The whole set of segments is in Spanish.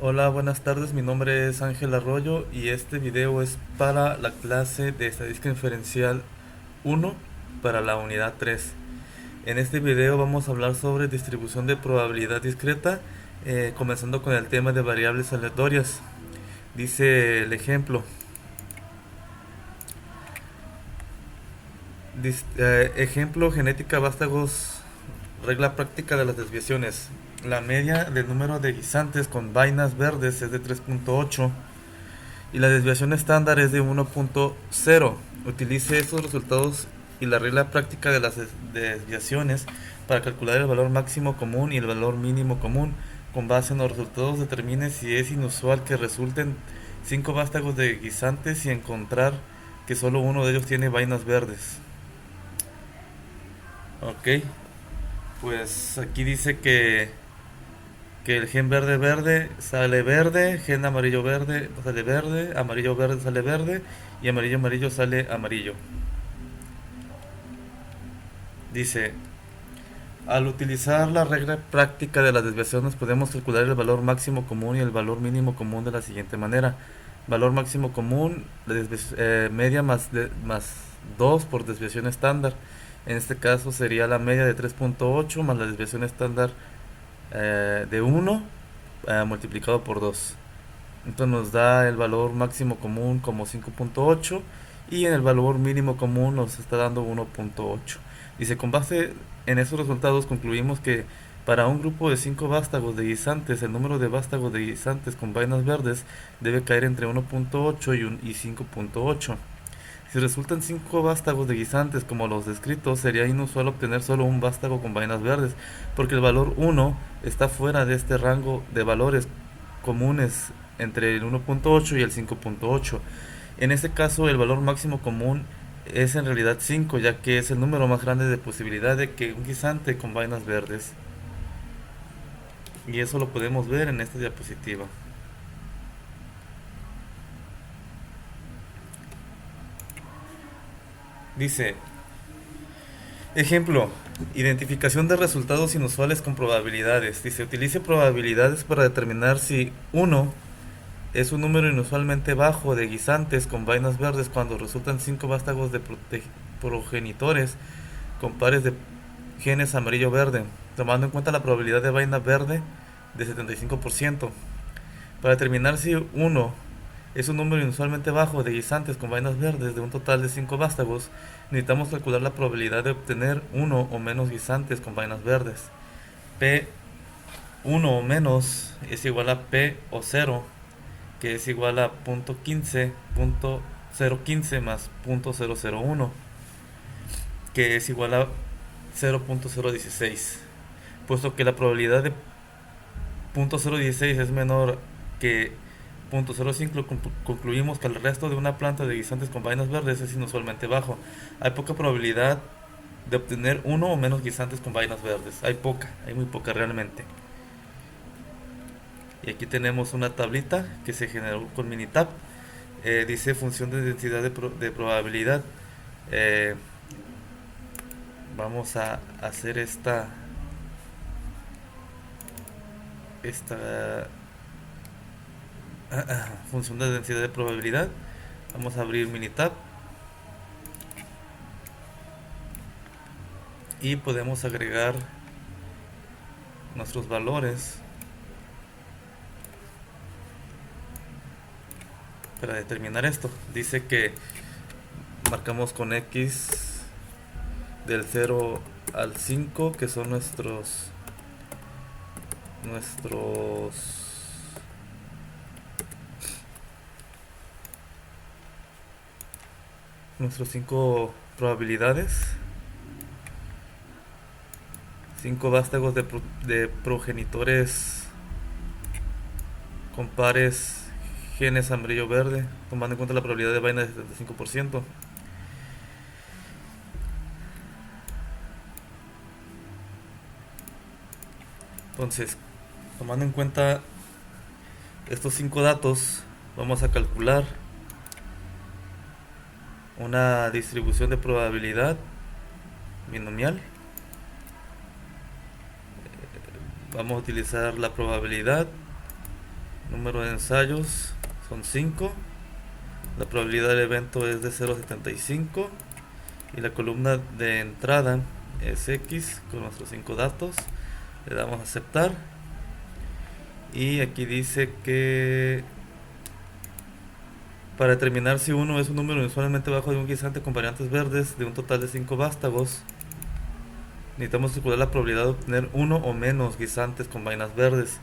Hola, buenas tardes. Mi nombre es Ángel Arroyo y este video es para la clase de Estadística Inferencial 1 para la unidad 3. En este video vamos a hablar sobre distribución de probabilidad discreta, comenzando con el tema de variables aleatorias. Dice el ejemplo. Ejemplo, genética vástagos, regla práctica de las desviaciones. La media del número de guisantes con vainas verdes es de 3.8 y la desviación estándar es de 1.0. Utilice estos resultados y la regla práctica de las desviaciones para calcular el valor máximo común y el valor mínimo común. Con base en los resultados determine si es inusual que resulten 5 vástagos de guisantes y encontrar que solo uno de ellos tiene vainas verdes. Ok, pues aquí dice que el gen verde verde sale verde, gen amarillo verde sale verde, amarillo verde sale verde y amarillo amarillo sale amarillo. Dice, al utilizar la regla práctica de las desviaciones podemos calcular el valor máximo común y el valor mínimo común de la siguiente manera. Valor máximo común, media más 2 por desviación estándar. En este caso sería la media de 3.8 más la desviación estándar de 1 multiplicado por 2. Entonces nos da el valor máximo común como 5.8 y en el valor mínimo común nos está dando 1.8. Dice, con base en esos resultados concluimos que para un grupo de 5 vástagos de guisantes, el número de vástagos de guisantes con vainas verdes debe caer entre 1.8 y 5.8. Si resultan 5 vástagos de guisantes como los descritos, sería inusual obtener solo un vástago con vainas verdes, porque el valor 1 está fuera de este rango de valores comunes entre el 1.8 y el 5.8. En este caso, el valor máximo común es en realidad 5, ya que es el número más grande de posibilidad de que un guisante con vainas verdes. Y eso lo podemos ver en esta diapositiva. Dice, ejemplo, identificación de resultados inusuales con probabilidades. Dice, utilice probabilidades para determinar si uno es un número inusualmente bajo de guisantes con vainas verdes cuando resultan 5 vástagos de progenitores con pares de genes amarillo-verde, tomando en cuenta la probabilidad de vaina verde de 75%. Para determinar si uno es un número inusualmente bajo de guisantes con vainas verdes de un total de 5 vástagos, necesitamos calcular la probabilidad de obtener uno o menos guisantes con vainas verdes. P 1 o menos es igual a P o 0, que es igual a .15 más .001, que es igual a 0.016. Puesto que la probabilidad de .016 es menor que .05, concluimos que el resto de una planta de guisantes con vainas verdes es inusualmente bajo. Hay poca probabilidad de obtener uno o menos guisantes con vainas verdes. Hay muy poca realmente. Y aquí tenemos una tablita que se generó con Minitab. Dice función de densidad de probabilidad. Eh, Vamos a hacer esta función de densidad de probabilidad. Vamos a abrir Minitab y podemos agregar nuestros valores para determinar esto. Dice que marcamos con X del 0 al 5, que son nuestros nuestros 5 probabilidades, 5 vástagos de progenitores con pares genes amarillo verde, tomando en cuenta la probabilidad de vaina de 75%. Entonces, tomando en cuenta estos 5 datos, vamos a calcular una distribución de probabilidad binomial. Vamos a utilizar la probabilidad Número de ensayos son 5. La probabilidad del evento es de 0.75. Y la columna de entrada es X con nuestros 5 datos. Le damos a aceptar. Y aquí dice que para determinar si uno es un número inusualmente bajo de un guisante con variantes verdes de un total de 5 vástagos, necesitamos calcular la probabilidad de obtener uno o menos guisantes con vainas verdes.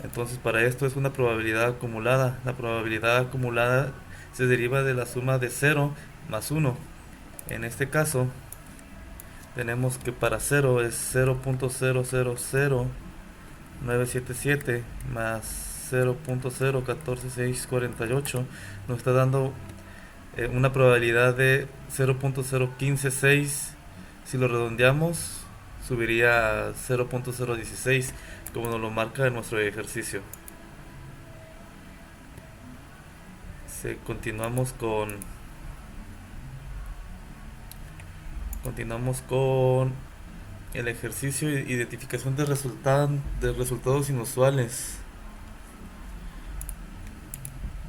Entonces para esto es una probabilidad acumulada. La probabilidad acumulada se deriva de la suma de 0 más 1. En este caso tenemos que para 0 es 0.000977 más 0.014648. Nos está dando una probabilidad de 0.0156. Si lo redondeamos subiría a 0.016, como nos lo marca en nuestro ejercicio. Continuamos con el ejercicio de identificación de resultados inusuales.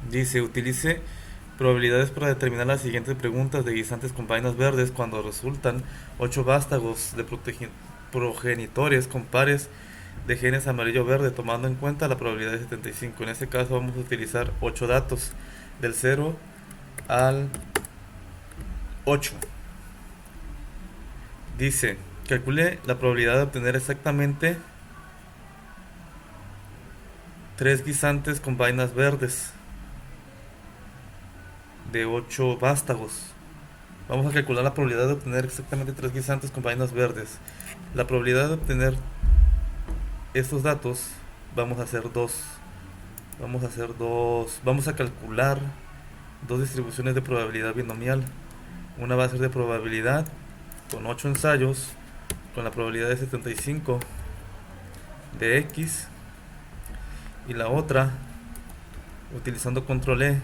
Dice, utilice probabilidades para determinar las siguientes preguntas de guisantes con vainas verdes cuando resultan 8 vástagos de progenitores con pares de genes amarillo-verde, tomando en cuenta la probabilidad de 75. En este caso vamos a utilizar 8 datos, del 0 al 8. Dice, calcule la probabilidad de obtener exactamente 3 guisantes con vainas verdes de 8 vástagos. Vamos a calcular la probabilidad de obtener exactamente 3 guisantes con vainas verdes. La probabilidad de obtener estos datos, vamos a calcular dos distribuciones de probabilidad binomial. Una va a ser de probabilidad con 8 ensayos con la probabilidad de 75 de X, y la otra utilizando control E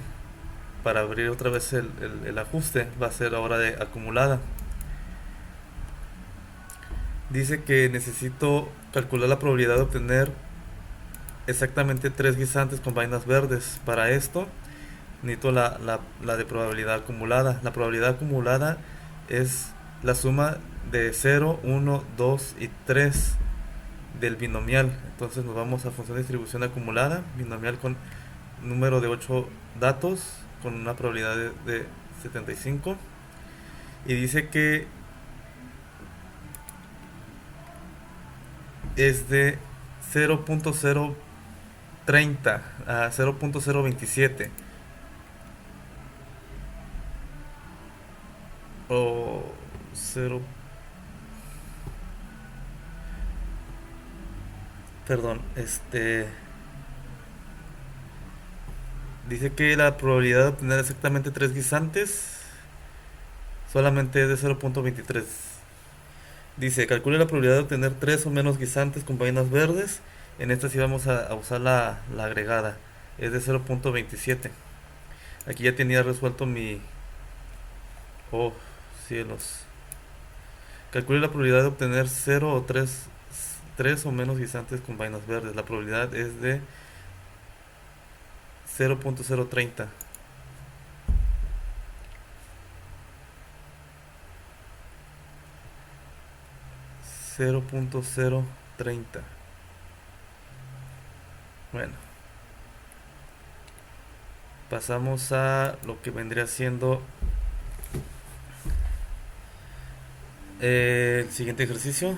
para abrir otra vez el ajuste, va a ser ahora de acumulada. Dice que necesito calcular la probabilidad de obtener exactamente 3 guisantes con vainas verdes. Para esto necesito la de probabilidad acumulada. La probabilidad acumulada es la suma de 0, 1, 2 y 3 del binomial. Entonces nos vamos a función de distribución acumulada, binomial con número de 8 datos con una probabilidad de 75. Y dice que es de 0.030 a 0.027 o 0, perdón, dice que la probabilidad de obtener exactamente 3 guisantes solamente es de 0.23. Dice, calcule la probabilidad de obtener 3 o menos guisantes con vainas verdes. En esta sí vamos a usar la agregada. Es de 0.27. Aquí ya tenía resuelto mi... Oh, cielos. Calcule la probabilidad de obtener 0 o 3 o menos guisantes con vainas verdes. La probabilidad es de 0.030. 0.030. Bueno, pasamos a lo que vendría siendo el siguiente ejercicio.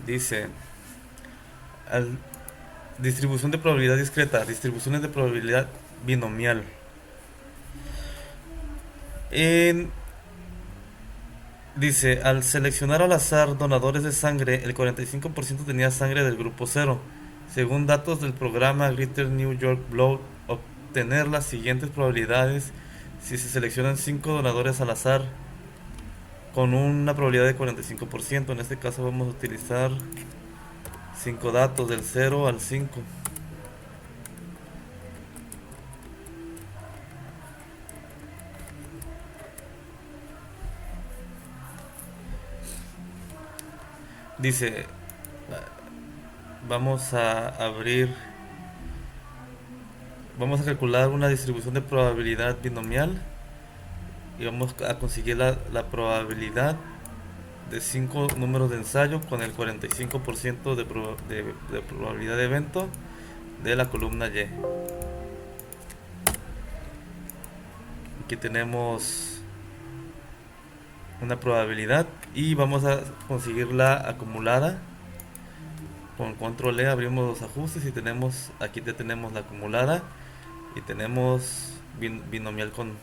Dice, distribución de probabilidad discreta, distribuciones de probabilidad binomial. Dice, al seleccionar al azar donadores de sangre, el 45% tenía sangre del grupo 0. Según datos del programa Greater New York Blood, obtener las siguientes probabilidades si se seleccionan 5 donadores al azar con una probabilidad de 45%. En este caso vamos a utilizar 5 datos del 0 al 5. Dice, vamos a abrir, vamos a calcular una distribución de probabilidad binomial y vamos a conseguir la probabilidad de 5 números de ensayo con el 45% de probabilidad de evento de la columna Y. Aquí tenemos una probabilidad y vamos a conseguir la acumulada. Con control E abrimos los ajustes y tenemos, aquí ya tenemos la acumulada y tenemos binomial con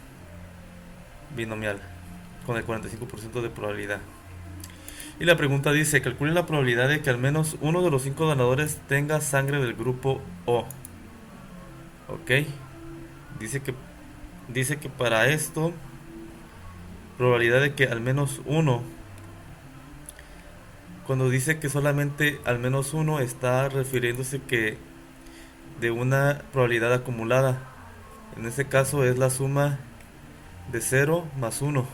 el 45% de probabilidad. Y la pregunta dice, calcule la probabilidad de que al menos uno de los 5 donadores tenga sangre del grupo O. Ok. Dice que, dice que para esto, probabilidad de que al menos uno, cuando dice que solamente al menos uno, está refiriéndose que de una probabilidad acumulada. En este caso es la suma de 0 más 1.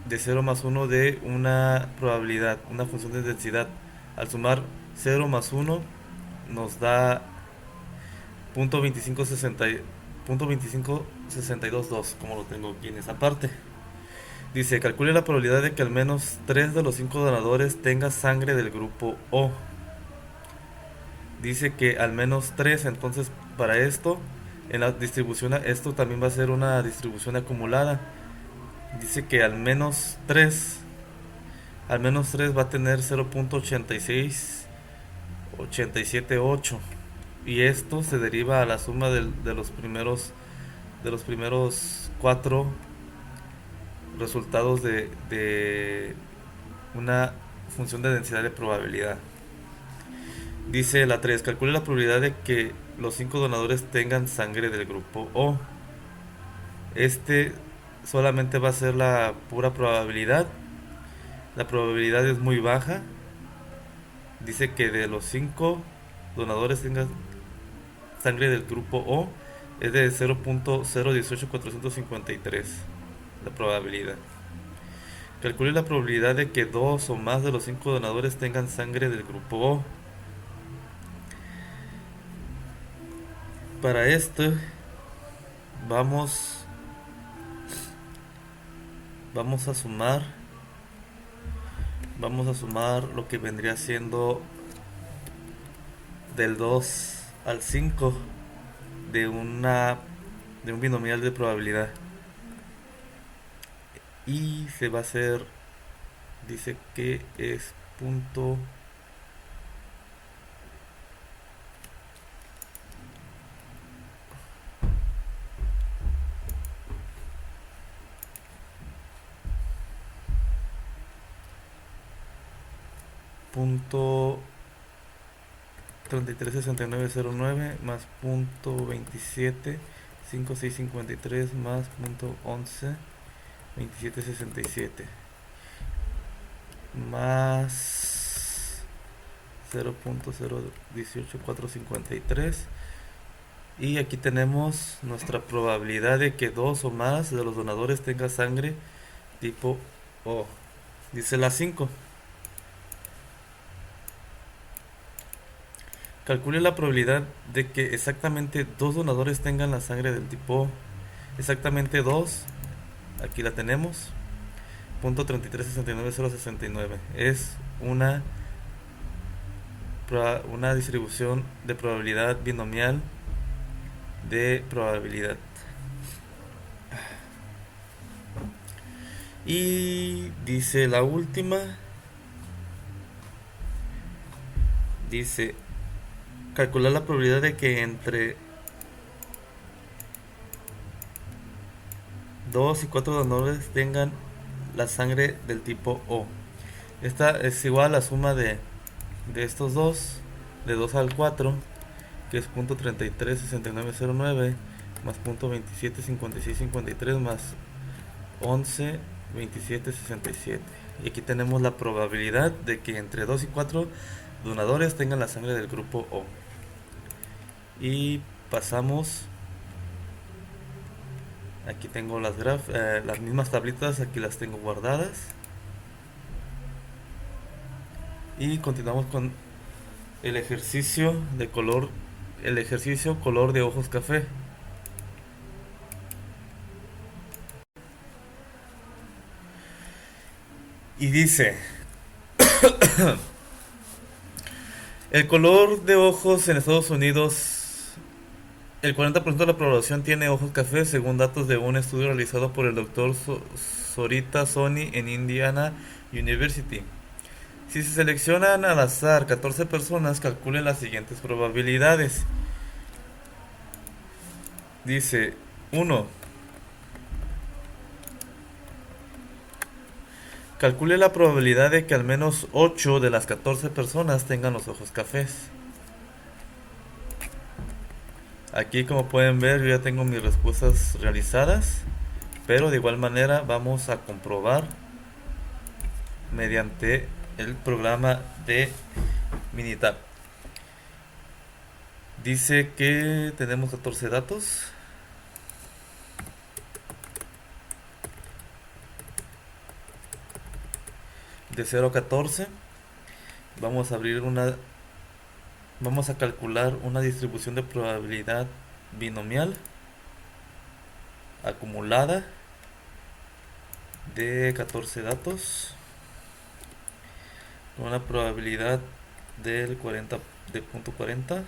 De 0 más 1 de una probabilidad, una función de densidad. Al sumar 0 más 1 nos da 0.2562, como lo tengo aquí en esa parte. Dice, calcule la probabilidad de que al menos 3 de los 5 donadores tenga sangre del grupo O. Dice que al menos 3, entonces para esto, en la distribución, esto también va a ser una distribución acumulada. Dice que al menos 3 va a tener 0.86878 y esto se deriva a la suma de los primeros 4 resultados de una función de densidad de probabilidad. Dice la 3, calcule la probabilidad de que los 5 donadores tengan sangre del grupo O. Este solamente va a ser la pura probabilidad. La probabilidad es muy baja. Dice que de los 5 donadores tengan sangre del grupo O es de 0.018453 la probabilidad. Calcule la probabilidad de que 2 o más de los 5 donadores tengan sangre del grupo O. Para esto vamos a sumar lo que vendría siendo del 2 al 5 de un binomial de probabilidad y se va a hacer, dice que es punto punto 336909 más punto 27 5653 más punto 11 2767 más 0.018453 y aquí tenemos nuestra probabilidad de que 2 o más de los donadores tengan sangre tipo O. Dice la 5. Calcule la probabilidad de que exactamente 2 donadores tengan la sangre del tipo O. Exactamente 2, aquí la tenemos, punto 3369.069. Es una distribución de probabilidad binomial de probabilidad. Y dice la última, dice calcular la probabilidad de que entre 2 y 4 donadores tengan la sangre del tipo O. Esta es igual a la suma de estos dos, de 2 al 4, que es punto 336909 más punto 275653 más 11 2767. Y aquí tenemos la probabilidad de que entre 2 y 4 donadores tengan la sangre del grupo O. Y pasamos, aquí tengo las mismas tablitas, aquí las tengo guardadas. Y continuamos con el ejercicio de color, el ejercicio color de ojos café. Y dice, el color de ojos en Estados Unidos, el 40% de la población tiene ojos café según datos de un estudio realizado por el doctor Sorita Sony en Indiana University. Si se seleccionan al azar 14 personas, calculen las siguientes probabilidades. Dice, uno, calcule la probabilidad de que al menos 8 de las 14 personas tengan los ojos cafés. Aquí, como pueden ver, yo ya tengo mis respuestas realizadas, pero de igual manera vamos a comprobar mediante el programa de Minitab. Dice que tenemos 14 datos. De 0 a 14. Vamos a abrir una. Vamos a calcular una distribución de probabilidad binomial acumulada de 14 datos con una probabilidad del 40 de punto 40,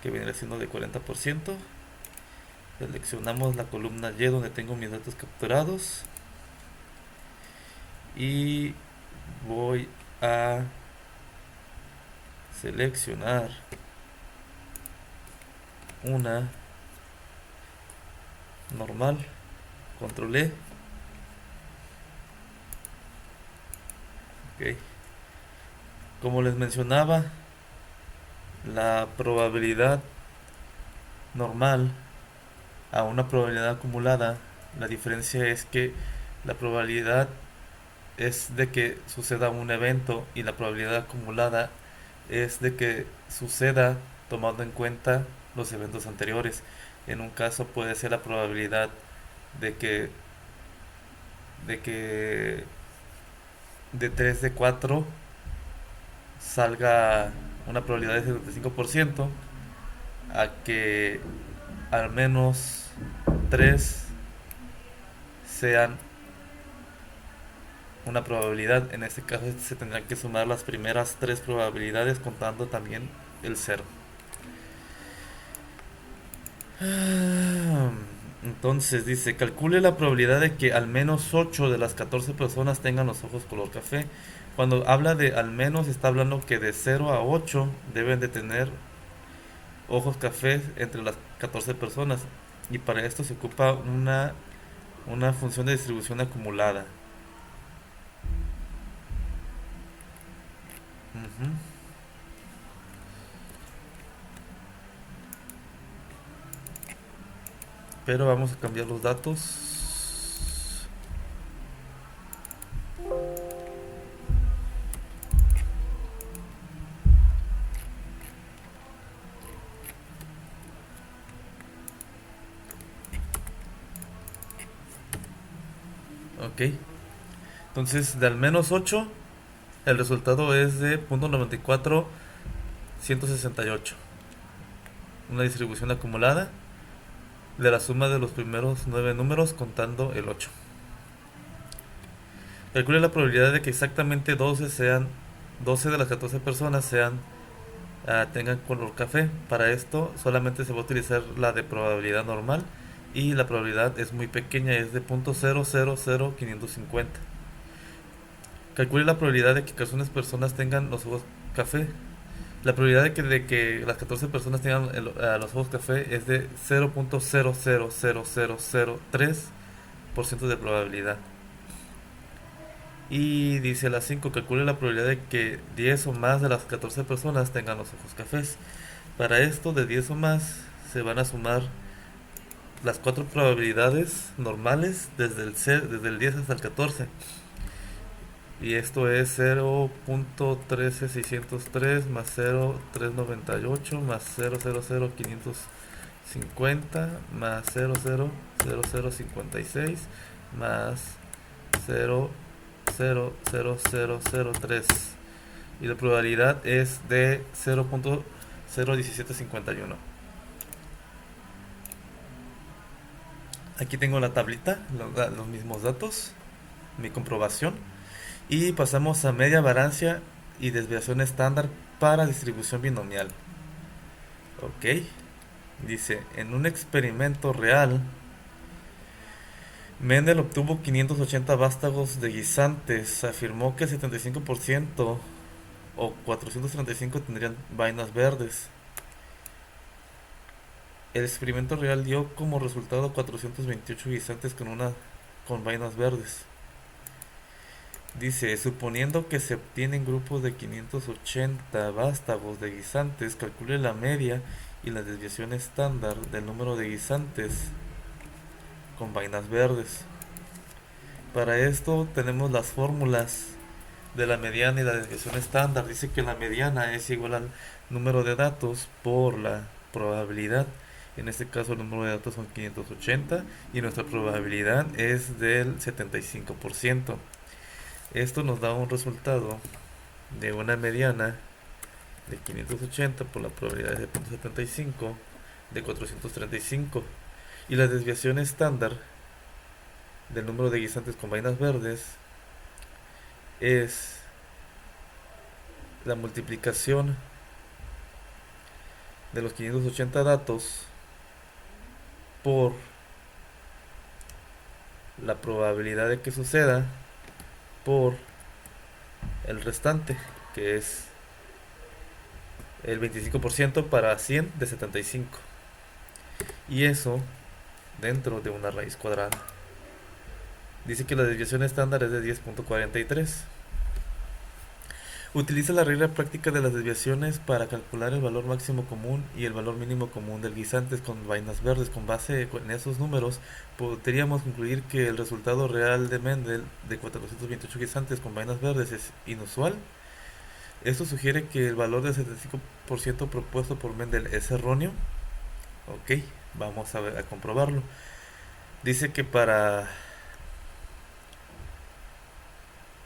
que viene siendo de 40%. Seleccionamos la columna Y donde tengo mis datos capturados y voy a seleccionar una normal, control E. Okay. Como les mencionaba, la probabilidad normal a una probabilidad acumulada, la diferencia es que la probabilidad es de que suceda un evento y la probabilidad acumulada es de que suceda tomando en cuenta los eventos anteriores. En un caso puede ser la probabilidad de que de que de 3 de 4 salga una probabilidad de 75%, a que al menos 3 sean una probabilidad. En este caso se tendrán que sumar las primeras 3 probabilidades contando también el 0. Entonces dice, calcule la probabilidad de que al menos 8 de las 14 personas tengan los ojos color café. Cuando habla de al menos, está hablando que de 0 a 8 deben de tener ojos cafés entre las 14 personas. Y para esto se ocupa una función de distribución acumulada. Ujú. Pero vamos a cambiar los datos. Ok. Entonces, de al menos 8, el resultado es de 0.94168. Una distribución acumulada de la suma de los primeros 9 números contando el 8. Calcule la probabilidad de que exactamente 12 de las 14 personas tengan color café. Para esto solamente se va a utilizar la de probabilidad normal y la probabilidad es muy pequeña, es de 0.000550. Calcule la probabilidad de que 14 personas tengan los ojos café. La probabilidad de que las 14 personas tengan los ojos café es de 0.000003% de probabilidad. Y dice la 5, calcule la probabilidad de que 10 o más de las 14 personas tengan los ojos cafés. Para esto, de 10 o más, se van a sumar las 4 probabilidades normales desde el 10 hasta el 14. Y esto es 0.13603 más 0.398 más 0.00550 más 0.00056 más 0.00003. y la probabilidad es de 0.01751. Aquí tengo la tablita, los mismos datos, mi comprobación. Y pasamos a media variancia y desviación estándar para distribución binomial. Ok, dice, en un experimento real, Mendel obtuvo 580 vástagos de guisantes. Afirmó que el 75% o 435 tendrían vainas verdes. El experimento real dio como resultado 428 guisantes con vainas verdes. Dice, suponiendo que se obtienen grupos de 580 vástagos de guisantes, calcule la media y la desviación estándar del número de guisantes con vainas verdes. Para esto tenemos las fórmulas de la mediana y la desviación estándar. Dice que la mediana es igual al número de datos por la probabilidad. En este caso el número de datos son 580 y nuestra probabilidad es del 75%. Esto nos da un resultado de una mediana de 580 por la probabilidad de 0.75 de 435 y la desviación estándar del número de guisantes con vainas verdes es la multiplicación de los 580 datos por la probabilidad de que suceda por el restante, que es el 25% para 100 de 75. Y eso dentro de una raíz cuadrada. Dice que la desviación estándar es de 10.43. Utiliza la regla práctica de las desviaciones para calcular el valor máximo común y el valor mínimo común del guisantes con vainas verdes. Con base en esos números, podríamos concluir que el resultado real de Mendel de 428 guisantes con vainas verdes es inusual. Esto sugiere que el valor del 75% propuesto por Mendel es erróneo. Ok, vamos a comprobarlo. Dice que para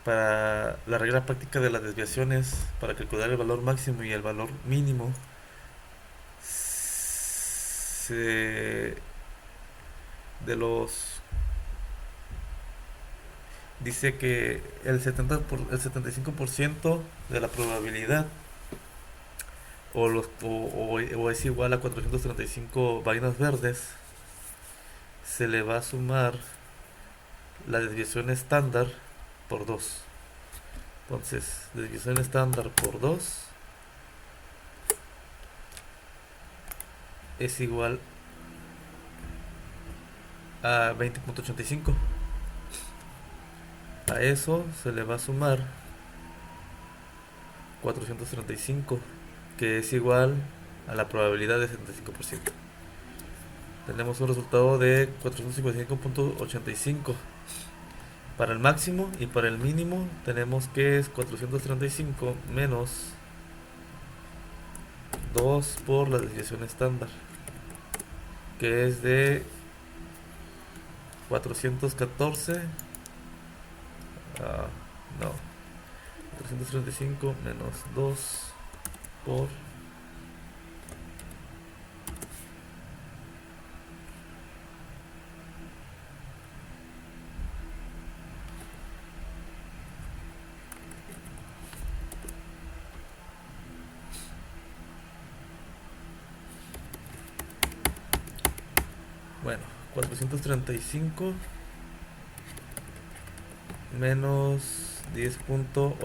la regla práctica de las desviaciones, para calcular el valor máximo y el valor mínimo, se, de los dice que el 75% de la probabilidad o es igual a 435 vainas verdes, se le va a sumar la desviación estándar por 2. Entonces, desviación estándar por 2 es igual a 20.85. A eso se le va a sumar 435, que es igual a la probabilidad de 75%. Tenemos un resultado de 455.85. Para el máximo y para el mínimo tenemos que es 435 menos 2 por la desviación estándar, que es de 414. No, 435 menos 2 por bueno, 435 menos 10.84,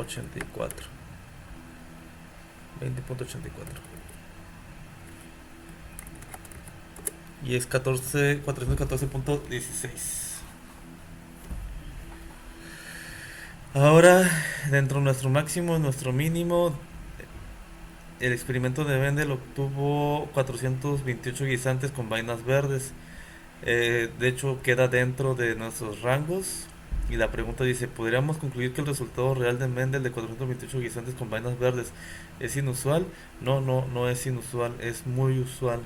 20.84, y es 414.16. Ahora, dentro de nuestro máximo, nuestro mínimo, el experimento de Mendel obtuvo 428 guisantes con vainas verdes. De hecho, queda dentro de nuestros rangos. Y la pregunta dice, ¿podríamos concluir que el resultado real de Mendel de 428 guisantes con vainas verdes es inusual? No es inusual, es muy usual,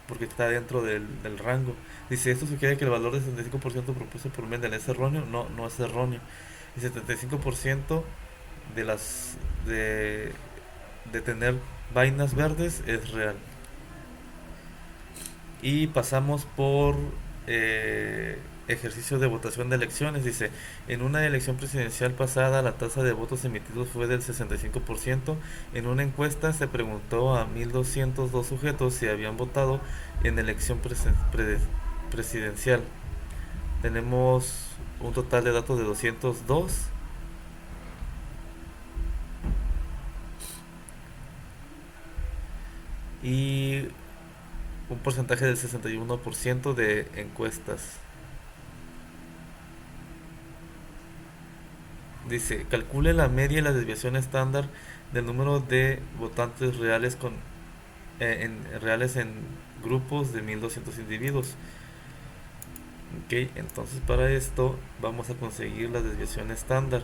porque está dentro del rango. Dice, ¿esto sugiere que el valor de 75% propuesto por Mendel es erróneo? No es erróneo. El 75% de las de, de tener vainas verdes es real. Y pasamos por ejercicio de votación de elecciones. Dice, en una elección presidencial pasada la tasa de votos emitidos fue del 65%. En una encuesta se preguntó a 1.202 sujetos si habían votado en elección presidencial. Tenemos un total de datos de 202 y un porcentaje del 61% de encuestas. Dice, calcule la media y la desviación estándar del número de votantes reales reales en grupos de 1.200 individuos. Ok, entonces para esto vamos a conseguir la desviación estándar.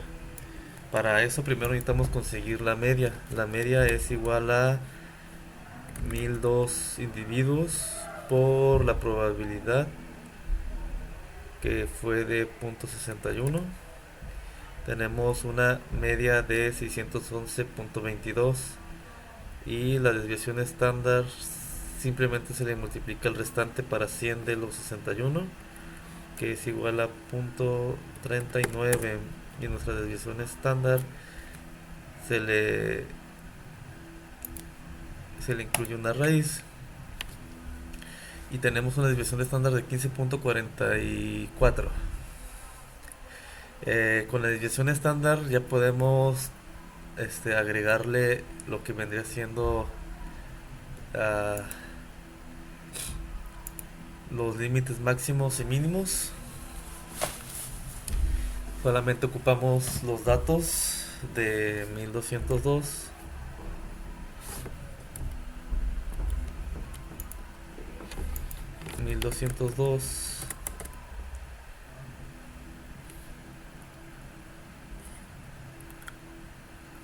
Para eso primero necesitamos conseguir la media. La media es igual a 1.002 individuos por la probabilidad, que fue de 0.61. Tenemos una media de 611.22 y la desviación estándar simplemente se le multiplica el restante para 100 de los 61, que es igual a 0.39, y nuestra desviación estándar se le se le incluye una raíz y tenemos una desviación estándar de 15.44. Con la desviación estándar ya podemos agregarle lo que vendría siendo uh, los límites máximos y mínimos. Solamente ocupamos los datos de 1202 1202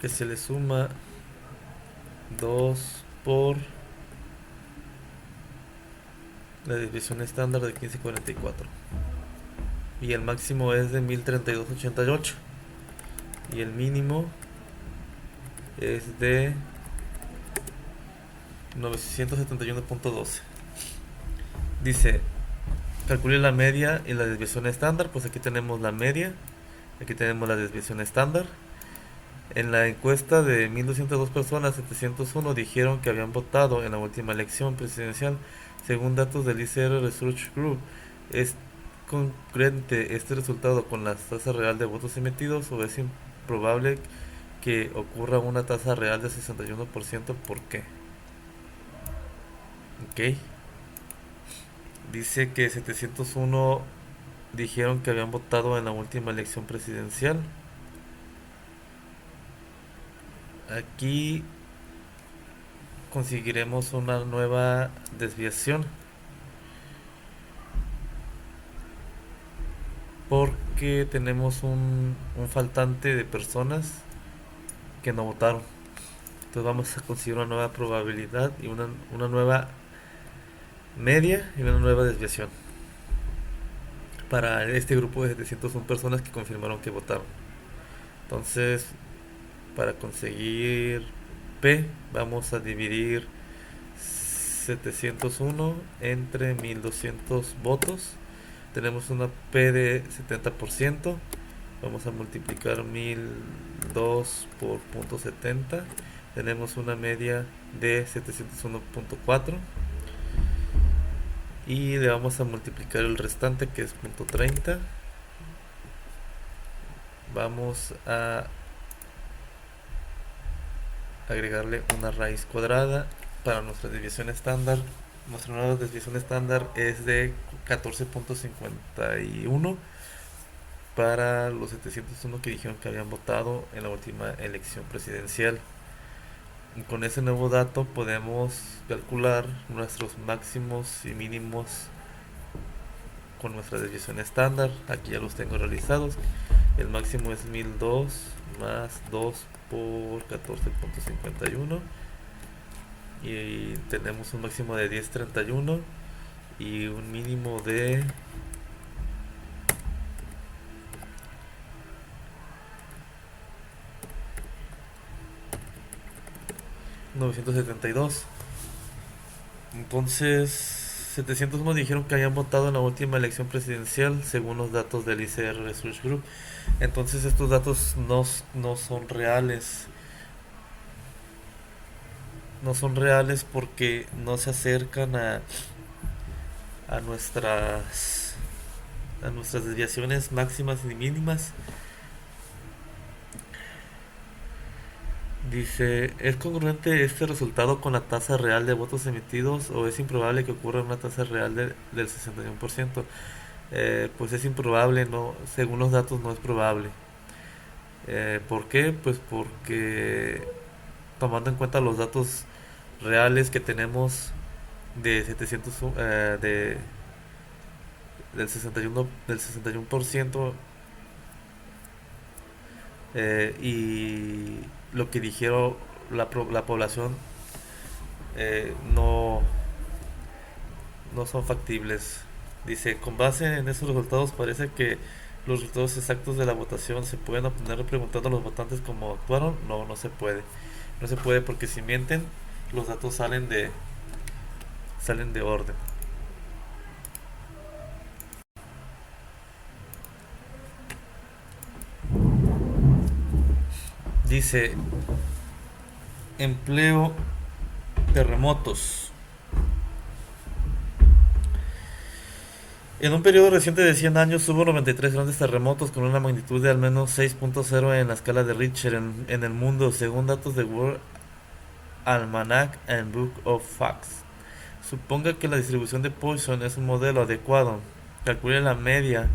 que se le suma 2 por la desviación estándar de 1544 y el máximo es de 1032.88 y el mínimo es de 971.12. Dice, calcule la media y la desviación estándar. Pues aquí tenemos la media, aquí tenemos la desviación estándar. En la encuesta de 1.202 personas, 701 dijeron que habían votado en la última elección presidencial. Según datos del ICR Research Group, ¿es congruente este resultado con la tasa real de votos emitidos o es improbable que ocurra una tasa real de 61%? ¿Por qué? Ok. Dice que 701 dijeron que habían votado en la última elección presidencial. Aquí conseguiremos una nueva desviación porque tenemos un faltante de personas que no votaron. Entonces vamos a conseguir una nueva probabilidad y una nueva media y una nueva desviación para este grupo de 701 personas que confirmaron que votaron. Entonces, para conseguir P, vamos a dividir 701 entre 1200 votos. Tenemos una P de 70%. Vamos a multiplicar 1002 por 0.70. Tenemos una media de 701.4 y le vamos a multiplicar el restante, que es 0.30. Vamos a agregarle una raíz cuadrada para nuestra desviación estándar. Nuestra nueva desviación estándar es de 14.51 para los 701 que dijeron que habían votado en la última elección presidencial. Y con ese nuevo dato podemos calcular nuestros máximos y mínimos con nuestra desviación estándar. Aquí ya los tengo realizados. El máximo es 1002 más 2 por 14.51 y tenemos un máximo de 1031 y un mínimo de 972. Entonces, 701 dijeron que habían votado en la última elección presidencial, según los datos del ICR Research Group. Entonces, estos datos no son reales. No son reales porque no se acercan a nuestras desviaciones máximas y mínimas. Dice, ¿es congruente este resultado con la tasa real de votos emitidos o es improbable que ocurra una tasa real del 61%? Pues es improbable, no, según los datos no es probable. ¿Por qué? Pues porque tomando en cuenta los datos reales que tenemos de 700, del 61%, y lo que dijeron la población, no, no son factibles. Dice, con base en esos resultados parece que los resultados exactos de la votación se pueden obtener preguntando a los votantes cómo actuaron. No, no se puede. No se puede porque si mienten, los datos salen de orden. Dice, empleo, terremotos. En un periodo reciente de 100 años hubo 93 grandes terremotos con una magnitud de al menos 6.0 en la escala de Richter en el mundo, según datos de World Almanac and Book of Facts. Suponga que la distribución de Poisson es un modelo adecuado. Calcule la media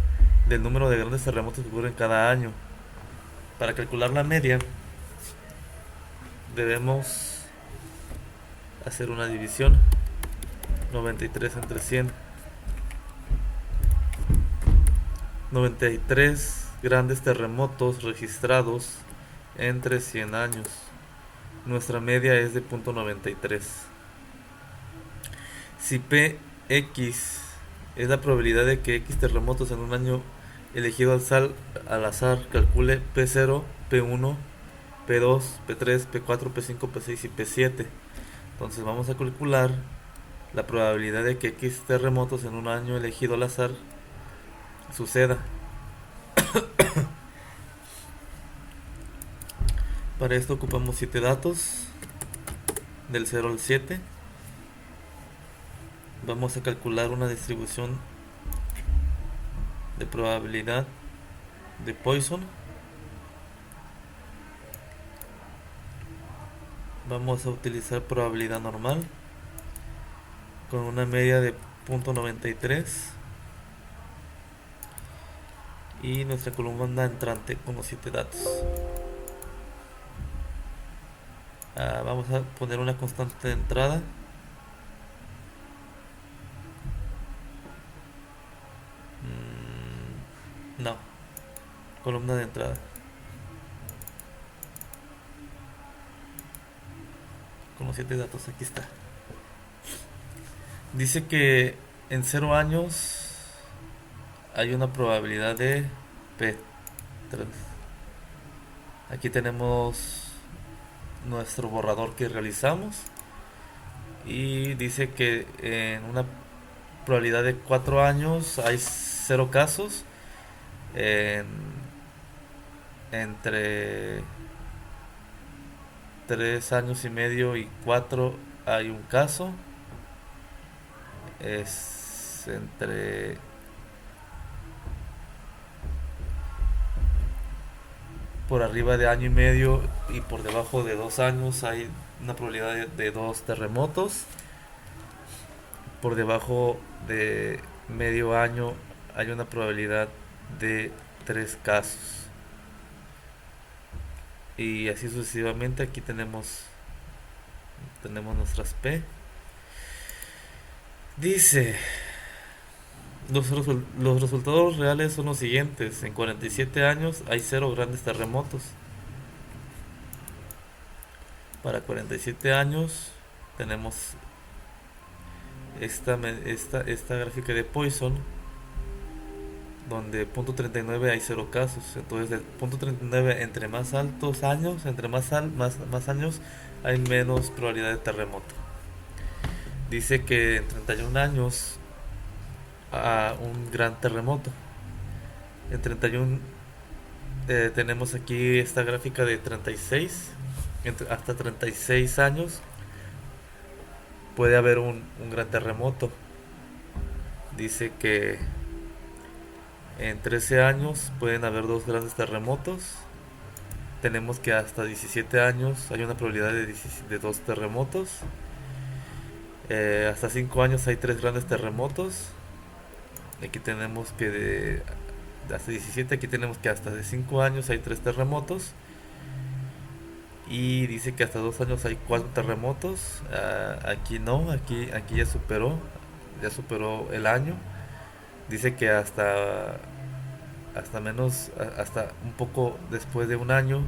del número de grandes terremotos que ocurren cada año. Para calcular la media, debemos hacer una división. 93 entre 100. 93 grandes terremotos registrados entre 100 años. Nuestra media es de 0.93. Si Px es la probabilidad de que X terremotos en un año elegido al azar, calcule P0, P1, P2, P3, P4, P5, P6 y P7. Entonces vamos a calcular la probabilidad de que X terremotos en un año elegido al azar suceda. Para esto ocupamos 7 datos, del 0 al 7. Vamos a calcular una distribución de probabilidad de Poisson. Vamos a utilizar probabilidad normal con una media de 0.93 y nuestra columna entrante con los 7 datos. Vamos a poner una constante de entrada. No, columna de entrada. Con los 7 datos, aquí está. Dice que en 0 años hay una probabilidad de P3. Aquí tenemos nuestro borrador que realizamos y dice que en una probabilidad de 4 años hay 0 casos. Entre 3 años y medio y 4 hay un caso. Es entre por arriba de año y medio y por debajo de 2 años hay una probabilidad de 2 terremotos. Por debajo de medio año hay una probabilidad de 3 casos. Y así sucesivamente. Aquí tenemos nuestras P. Dice, los resultados reales son los siguientes. En 47 años hay 0 grandes terremotos. Para 47 años tenemos esta gráfica de Poisson donde punto 39 hay 0 casos. Entonces el punto 39, entre más altos años, entre más años, hay menos probabilidad de terremoto. Dice que en 31 años a un gran terremoto. En 31 tenemos aquí esta gráfica de 36, hasta 36 años puede haber un gran terremoto. Dice que en 13 años pueden haber dos grandes terremotos. Tenemos que hasta 17 años hay una probabilidad de dos terremotos. Hasta 5 años hay tres grandes terremotos. Aquí tenemos que hasta 17, aquí tenemos que hasta de 5 años hay tres terremotos. Y dice que hasta 2 años hay cuatro terremotos. Aquí no, aquí ya superó el año. Dice que hasta un poco después de un año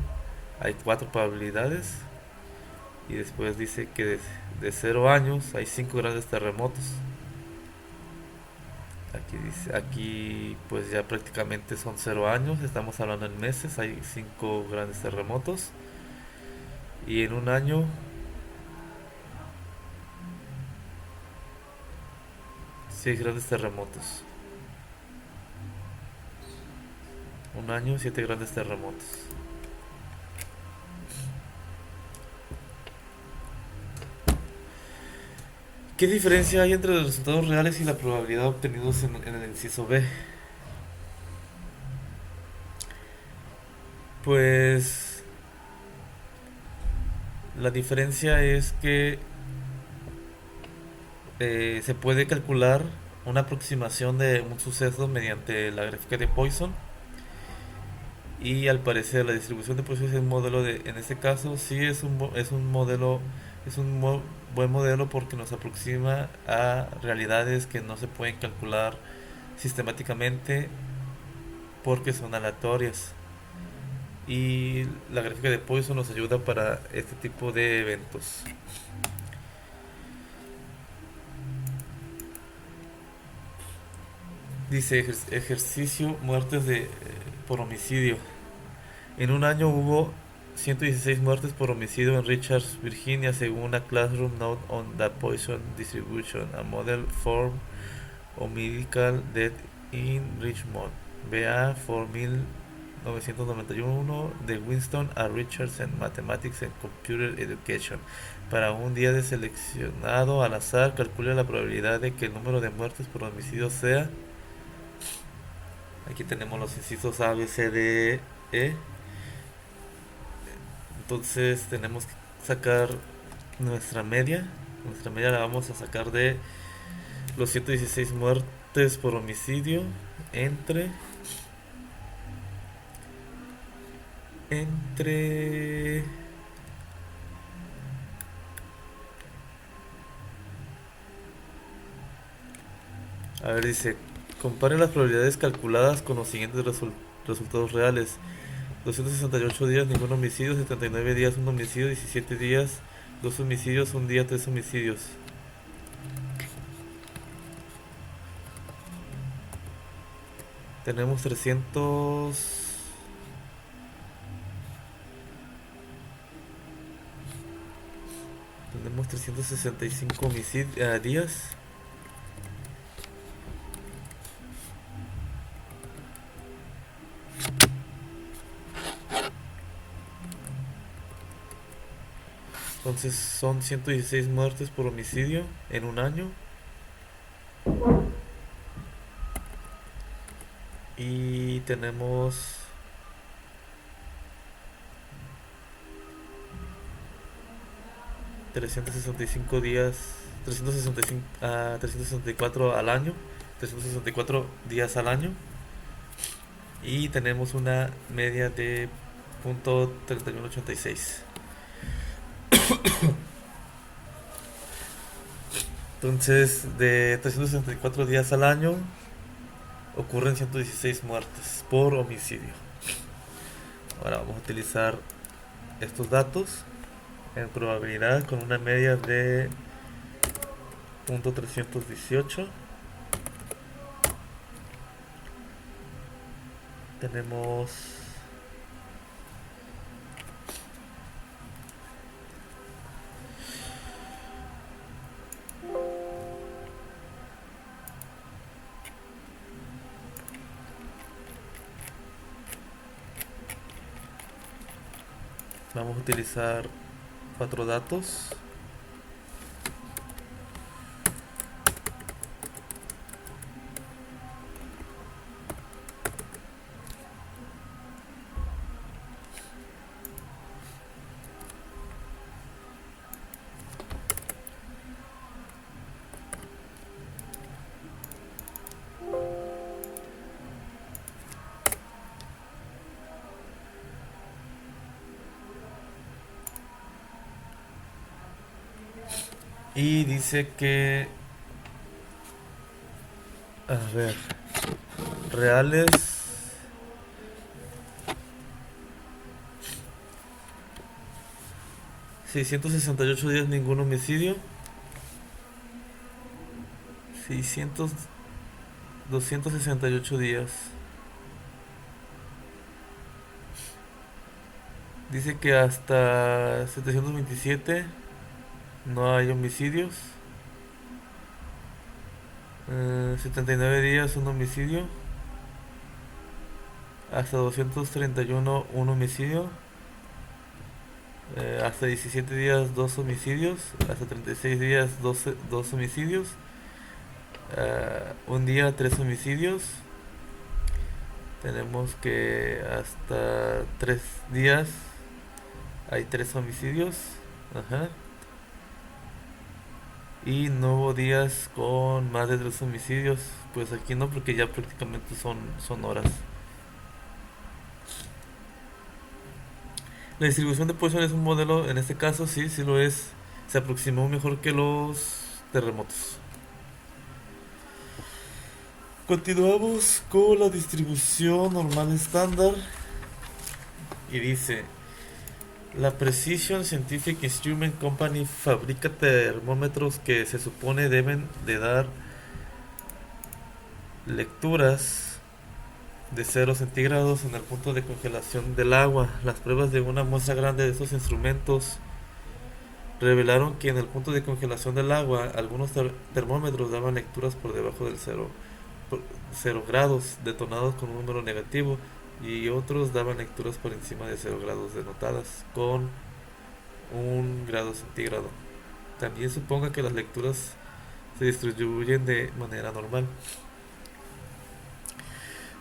hay cuatro probabilidades. Y después dice que de 0 años hay cinco grandes terremotos. Aquí pues ya prácticamente son 0 años, estamos hablando en meses, hay cinco grandes terremotos. Y en un año, 6 grandes terremotos. Un año, 7 grandes terremotos. ¿Qué diferencia hay entre los resultados reales y la probabilidad obtenidos en el inciso B? Pues la diferencia es que se puede calcular una aproximación de un suceso mediante la gráfica de Poisson. Y al parecer la distribución de Poisson es un modelo en este caso sí es un modelo, es un buen modelo porque nos aproxima a realidades que no se pueden calcular sistemáticamente porque son aleatorias. Y la gráfica de Poisson nos ayuda para este tipo de eventos. Dice ejercicio muertes por homicidio. En un año hubo 116 muertes por homicidio en Richards, Virginia, según a Classroom Note on the Poison Distribution, a Model for Medical Death in Richmond. BA for 1991 de Winston a Richards en Mathematics and Computer Education. Para un día de seleccionado al azar, calcule la probabilidad de que el número de muertes por homicidio sea. Aquí tenemos los incisos A, B, C, D, E. Entonces tenemos que sacar nuestra media. Nuestra media la vamos a sacar de los 116 muertes por homicidio entre a ver, dice, compare las probabilidades calculadas con los siguientes resultados reales. 268 días, ningún homicidio. 79 días, un homicidio. 17 días, dos homicidios. Un día, tres homicidios. Tenemos 365 días. Entonces son 116 muertes por homicidio en un año. Y tenemos 365 días, 364 al año, 364 días al año. Y tenemos una media de .3186. Entonces, de 364 días al año ocurren 116 muertes por homicidio. Ahora vamos a utilizar estos datos en probabilidad con una media de .318. Tenemos... Vamos a utilizar 4 datos. Y dice que, a ver, reales 668 días ningún homicidio, 600 268 días. Dice que hasta 727 no hay homicidios. 79 días un homicidio. Hasta 231 un homicidio. Hasta 17 días 2 homicidios. Hasta 36 días 2 homicidios. Un día 3 homicidios. Tenemos que hasta 3 días hay 3 homicidios. Ajá. Y no hubo días con más de 3 homicidios. Pues aquí no, porque ya prácticamente son horas. La distribución de Poisson es un modelo, en este caso sí, sí lo es. Se aproximó mejor que los terremotos. Continuamos con la distribución normal estándar. Y dice: la Precision Scientific Instrument Company fabrica termómetros que se supone deben de dar lecturas de 0 centígrados en el punto de congelación del agua. Las pruebas de una muestra grande de estos instrumentos revelaron que en el punto de congelación del agua algunos termómetros daban lecturas por debajo del 0 grados, detonados con un número negativo, y otros daban lecturas por encima de 0 grados, denotadas con 1 grado centígrado. También suponga que las lecturas se distribuyen de manera normal.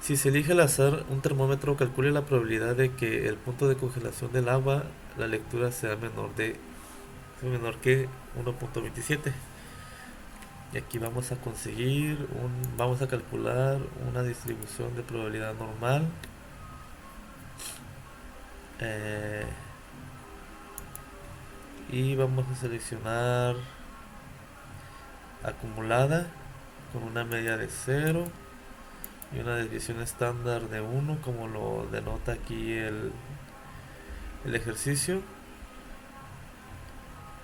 Si se elige al azar un termómetro, calcule la probabilidad de que el punto de congelación del agua, la lectura sea menor que 1.27. Y aquí vamos a vamos a calcular una distribución de probabilidad normal. Y vamos a seleccionar acumulada con una media de 0 y una desviación estándar de 1, como lo denota aquí el ejercicio.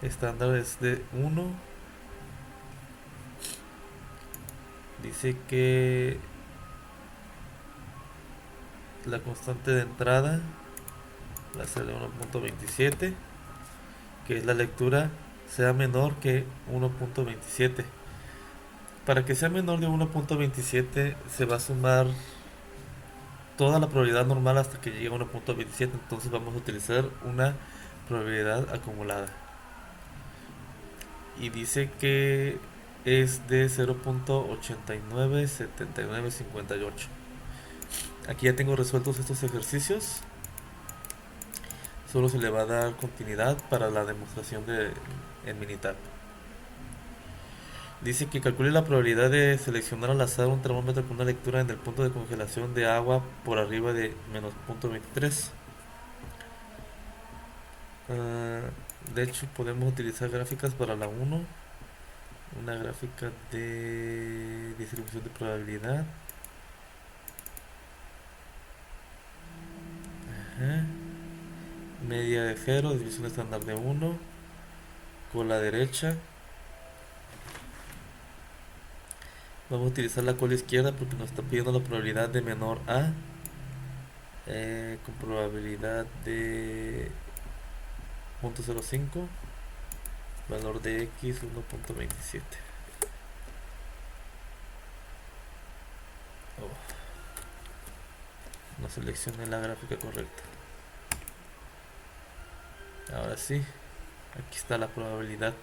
Estándar es de 1. Dice que la constante de entrada va a ser de 1.27, que es la lectura, sea menor que 1.27. Para que sea menor de 1.27 se va a sumar toda la probabilidad normal hasta que llegue a 1.27. Entonces vamos a utilizar una probabilidad acumulada. Y dice que es de 0.897958. Aquí ya tengo resueltos estos ejercicios. Solo se le va a dar continuidad para la demostración en Minitab. Dice que calcule la probabilidad de seleccionar al azar un termómetro con una lectura en el punto de congelación de agua por arriba de menos 0.23. De hecho, podemos utilizar gráficas para la 1. Una gráfica de distribución de probabilidad. Ajá. Media de 0, división estándar de 1. Con la derecha. Vamos a utilizar la cola izquierda porque nos está pidiendo la probabilidad de menor a. con probabilidad de 0.05, valor de x 1.27. No seleccioné la gráfica correcta. Ahora sí, aquí está la probabilidad.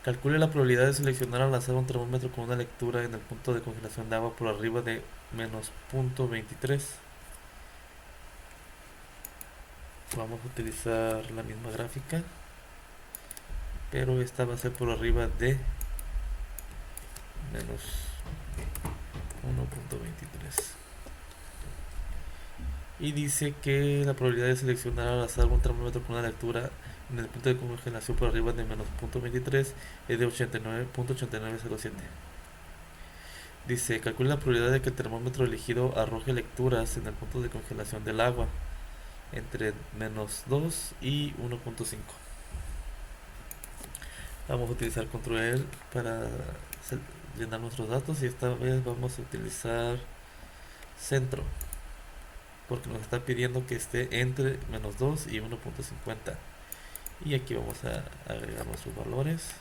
Calcule la probabilidad de seleccionar al azar un termómetro con una lectura en el punto de congelación de agua por arriba de menos 0.23. Vamos a utilizar la misma gráfica, pero esta va a ser por arriba de menos 1.23. Y dice que la probabilidad de seleccionar al azar un termómetro con una lectura en el punto de congelación por arriba de menos 0.23 es de 89.8907. Dice, calcula la probabilidad de que el termómetro elegido arroje lecturas en el punto de congelación del agua entre menos 2 y 1.5. Vamos a utilizar control para llenar nuestros datos y esta vez vamos a utilizar centro, porque nos está pidiendo que esté entre menos 2 y 1.50. Y aquí vamos a agregar nuestros valores.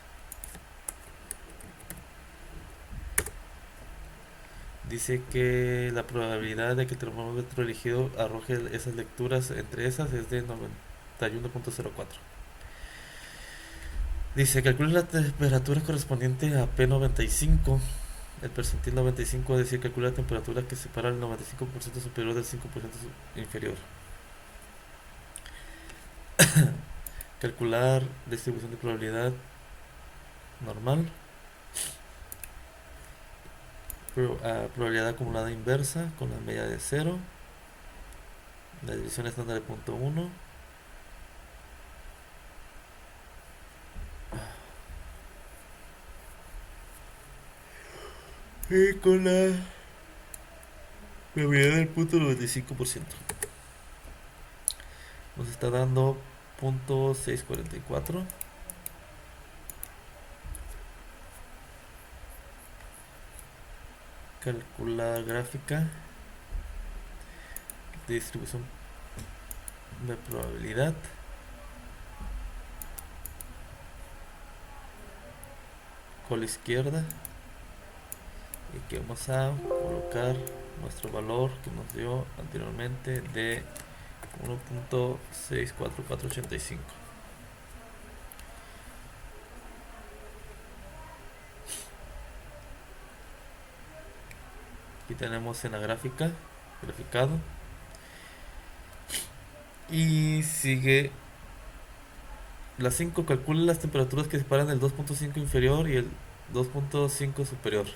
Dice que la probabilidad de que el termómetro elegido arroje esas lecturas entre esas es de 91.04. Dice, calcule la temperatura correspondiente a P95. El percentil 95, es decir, calcula la temperatura que separa el 95% superior del 5% inferior. Calcular distribución de probabilidad normal. Probabilidad acumulada inversa con la media de 0. La división estándar de 0.1. Y con la probabilidad del punto 95%. Nos está dando 0.644. Calcular gráfica de distribución de probabilidad. Con la izquierda. Y aquí vamos a colocar nuestro valor que nos dio anteriormente de 1.64485. Aquí tenemos en la gráfica graficado y sigue la 5. Calcula las temperaturas que separan el 2.5 inferior y el 2.5 superior.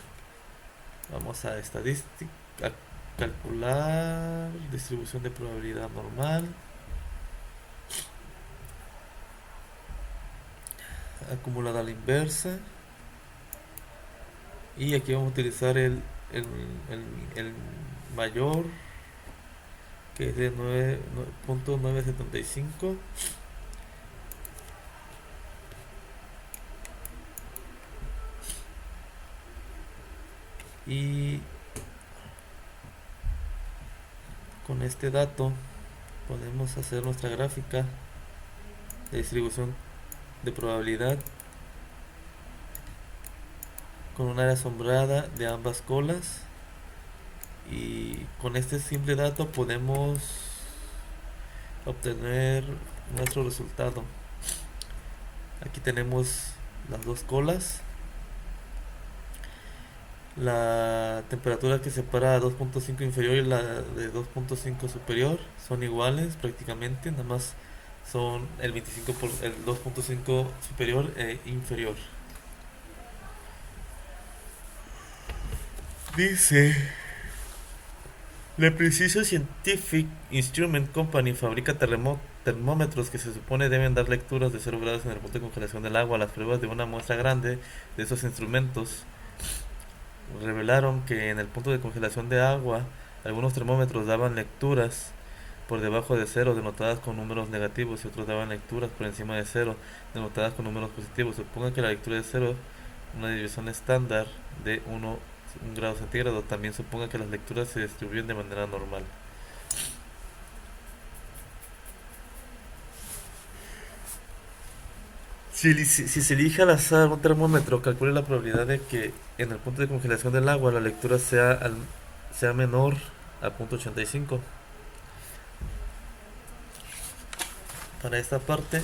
Vamos a estadística, a calcular distribución de probabilidad normal, acumulada a la inversa, y aquí vamos a utilizar el mayor, que es de 9.975. Y con este dato podemos hacer nuestra gráfica de distribución de probabilidad con un área sombreada de ambas colas, y con este simple dato podemos obtener nuestro resultado. Aquí tenemos las dos colas. La temperatura que separa a 2.5 inferior y la de 2.5 superior son iguales prácticamente, nada más son el 25 por el 2.5 superior e inferior. Dice, la Precision Scientific Instrument Company fabrica termómetros que se supone deben dar lecturas de 0 grados en el punto de congelación del agua. Las pruebas de una muestra grande de esos instrumentos revelaron que en el punto de congelación de agua algunos termómetros daban lecturas por debajo de 0 denotadas con números negativos y otros daban lecturas por encima de 0 denotadas con números positivos. Suponga que la lectura de 0 una división estándar de 1 1 grado centígrado. También suponga que las lecturas se distribuyen de manera normal. Si se elige al azar un termómetro, calcule la probabilidad de que en el punto de congelación del agua la lectura sea menor a 0.85. Para esta parte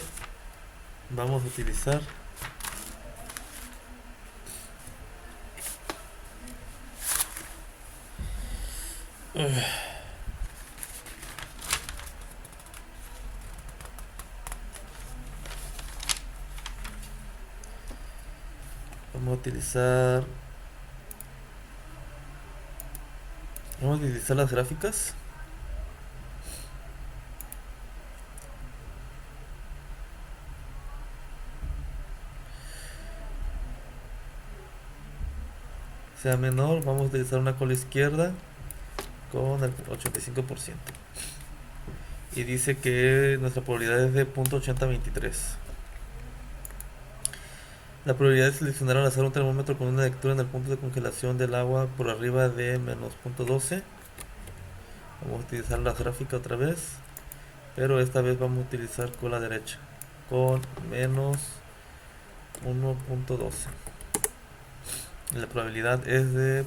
vamos a utilizar vamos a utilizar vamos a utilizar las gráficas. Sea menor, vamos a utilizar una cola izquierda con el 85%. Y dice que nuestra probabilidad es de 0.8023. La probabilidad de seleccionar al azar un termómetro con una lectura en el punto de congelación del agua por arriba de menos 0.12. Vamos a utilizar la gráfica otra vez, pero esta vez vamos a utilizar con la derecha, con menos 1.12. La probabilidad es de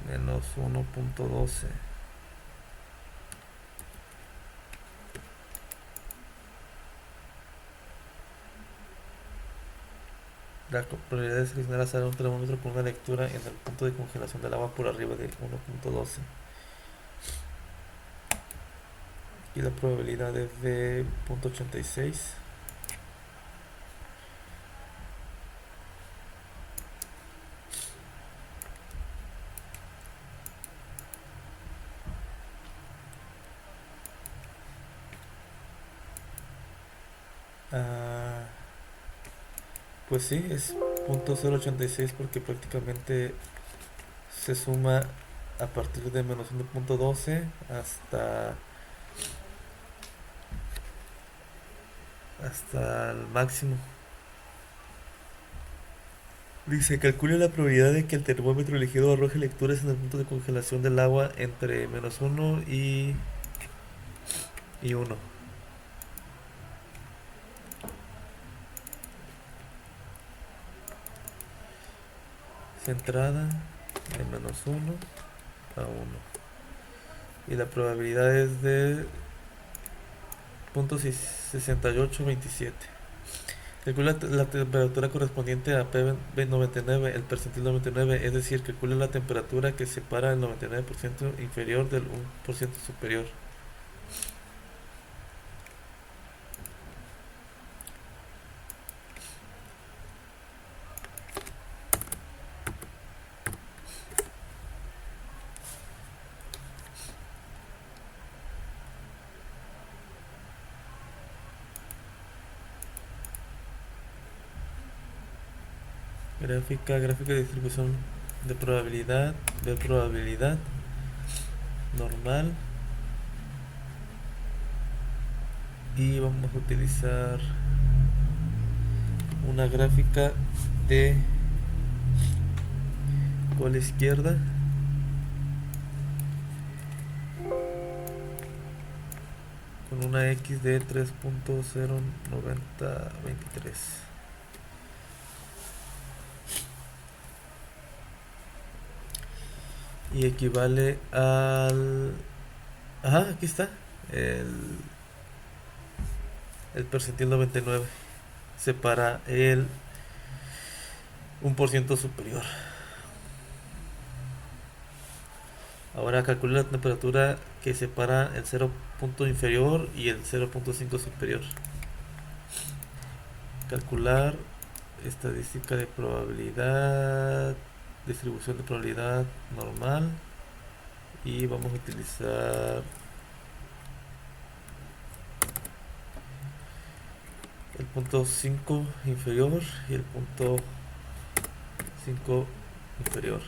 menos 1.12. La probabilidad de seleccionar al azar un termómetro con una lectura en el punto de congelación del agua por arriba de 1.12. Y la probabilidad es de 0.86. Ah, pues sí, es 0.086 porque prácticamente se suma a partir de menos 1.12 hasta el máximo. Dice, calcule la probabilidad de que el termómetro elegido arroje lecturas en el punto de congelación del agua entre menos 1 y 1. Centrada de menos 1 a 1. Y la probabilidad es de 0.6827. Calcula la temperatura correspondiente a P99, el percentil 99, es decir, calcula la temperatura que separa el 99% inferior del 1% superior. Gráfica de distribución de probabilidad, normal. Y vamos a utilizar una gráfica de cola izquierda con una X de 3.09023. Y equivale al... Ajá, aquí está. El percentil 99. Separa el 1% superior. Ahora calcule la temperatura que separa el 0 punto inferior y el 0.5 superior. Calcular estadística de probabilidad, distribución de probabilidad normal. Y vamos a utilizar el punto 5 inferior y el punto 5 inferior.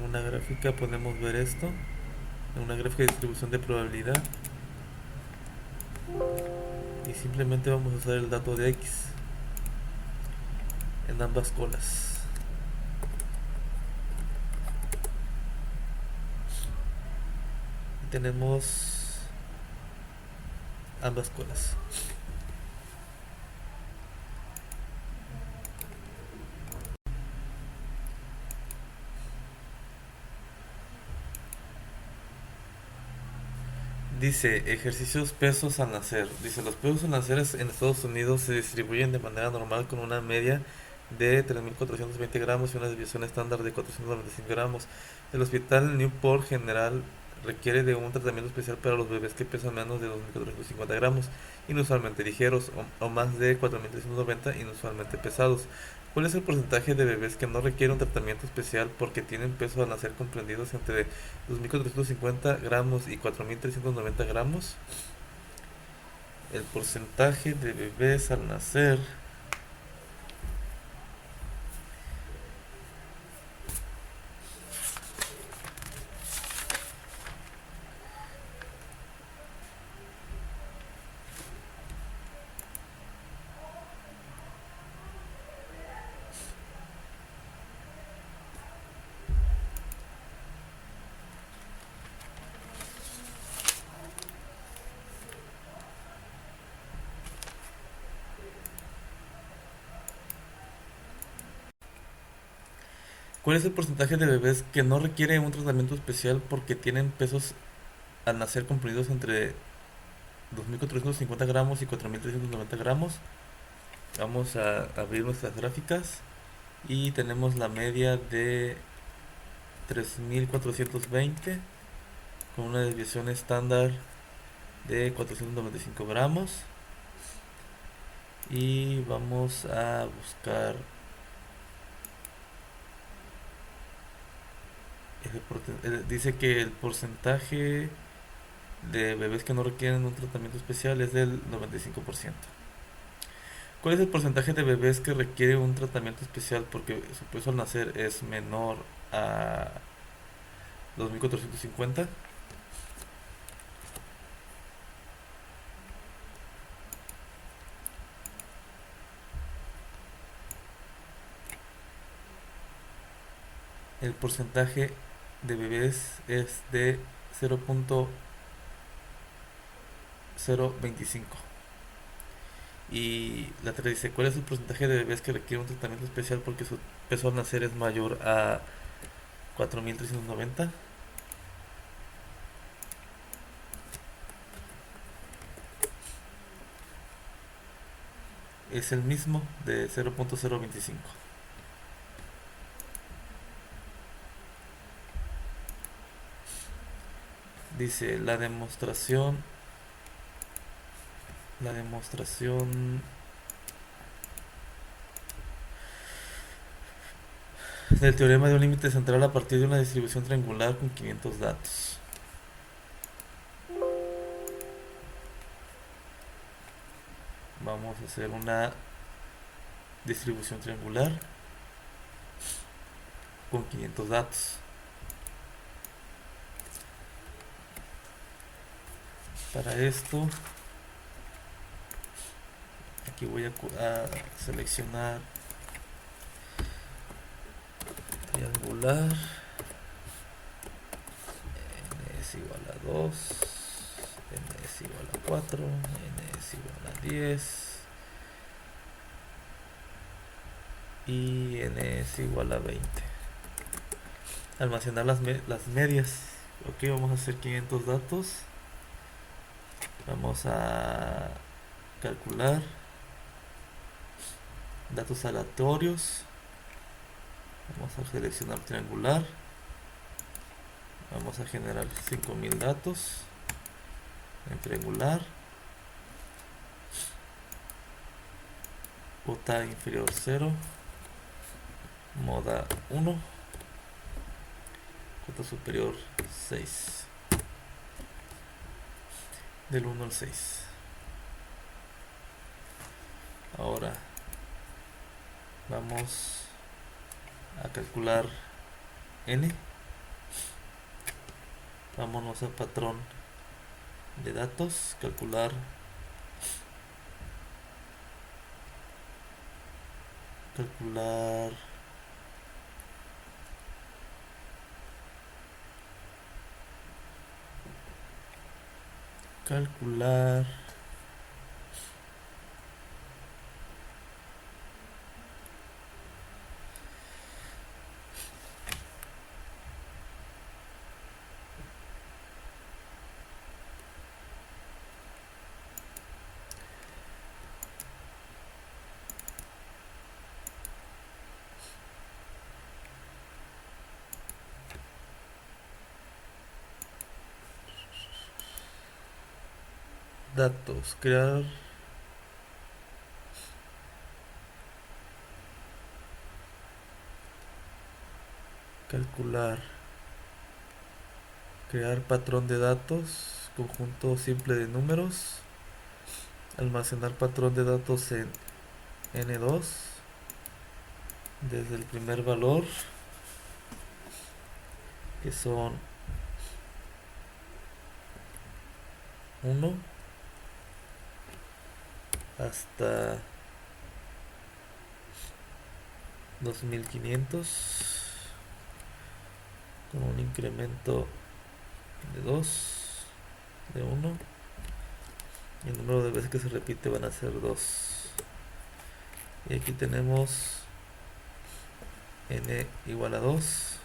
una gráfica podemos ver esto, en una gráfica de distribución de probabilidad, y simplemente vamos a usar el dato de X en ambas colas. Y tenemos ambas colas. Dice, ejercicios pesos al nacer. Dice, los pesos al nacer en Estados Unidos se distribuyen de manera normal con una media de 3.420 gramos y una desviación estándar de 495 gramos. El hospital Newport General requiere de un tratamiento especial para los bebés que pesan menos de 2.450 gramos, inusualmente ligeros, o más de 4.390, inusualmente pesados. ¿Cuál es el porcentaje de bebés que no requieren un tratamiento especial porque tienen peso al nacer comprendidos entre 2.450 gramos y 4.390 gramos? El porcentaje de bebés al nacer ¿Cuál es el porcentaje de bebés que no requieren un tratamiento especial porque tienen pesos al nacer comprendidos entre 2.450 gramos y 4.390 gramos? Vamos a abrir nuestras gráficas y tenemos la media de 3.420 con una desviación estándar de 495 gramos. Y vamos a buscar dice que el porcentaje de bebés que no requieren un tratamiento especial es del 95%. ¿Cuál es el porcentaje de bebés que requiere un tratamiento especial porque su peso al nacer es menor a 2.450? El porcentaje de bebés es de 0.025. Y la 3 dice, ¿cuál es el porcentaje de bebés que requiere un tratamiento especial porque su peso al nacer es mayor a 4.390? Es el mismo de 0.025. Dice la demostración del teorema de un límite central a partir de una distribución triangular con 500 datos. Vamos a hacer una distribución triangular con 500 datos. Para esto, aquí voy a seleccionar triangular. N es igual a 2, N es igual a 4, N es igual a 10 y N es igual a 20. Almacenar las medias. Ok, vamos a hacer 500 datos. Vamos a calcular datos aleatorios. Vamos a seleccionar triangular. Vamos a generar 5000 datos en triangular. Cuota inferior 0. Moda 1. Cuota superior 6. Del 1 al 6. Ahora vamos a calcular n. Vámonos a patrón de datos, calcular, calcular, calcular, datos, crear, calcular, crear patrón de datos, conjunto simple de números, almacenar patrón de datos en N2 desde el primer valor, que son 1 hasta 2500, con un incremento de 2, de 1, y el número de veces que se repite van a ser 2. Y aquí tenemos n igual a 2,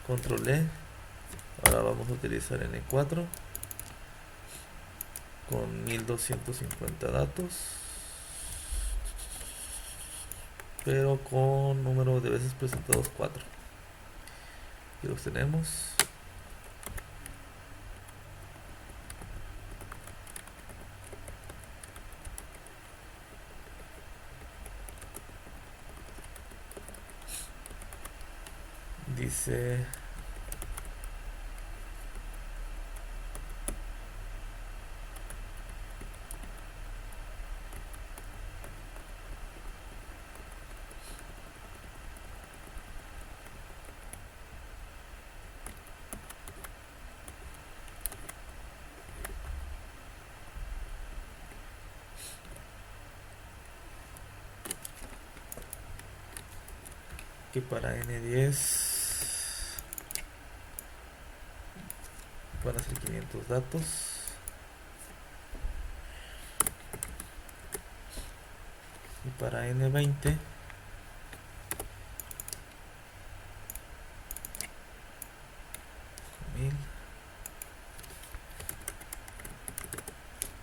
control E. Ahora vamos a utilizar n4 con 1250 datos, pero con número de veces presentados 4. Aquí los tenemos. Dice que para N10 van a ser 500 datos, y para N20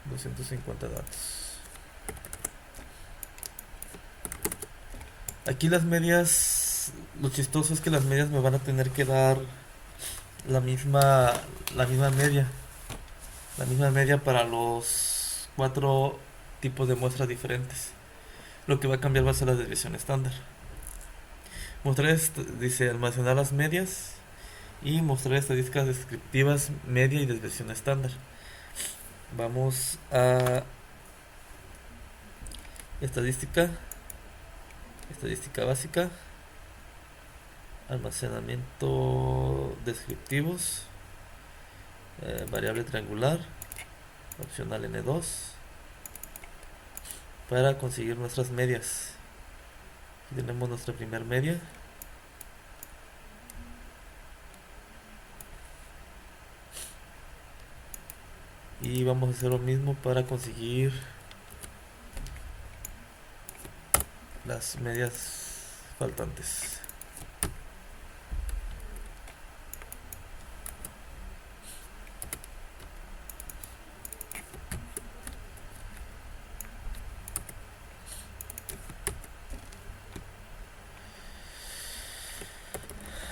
1250 datos. Aquí las medias, lo chistoso es que las medias me van a tener que dar la misma la misma media la misma media para los 4 tipos de muestras diferentes. Lo que va a cambiar va a ser la desviación estándar. Mostrar, dice, almacenar las medias y mostrar estadísticas descriptivas, media y desviación estándar. Vamos a estadística básica, almacenamiento descriptivos, variable triangular, opcional N2, para conseguir nuestras medias. Aquí tenemos nuestra primera media. Y vamos a hacer lo mismo para conseguir las medias faltantes.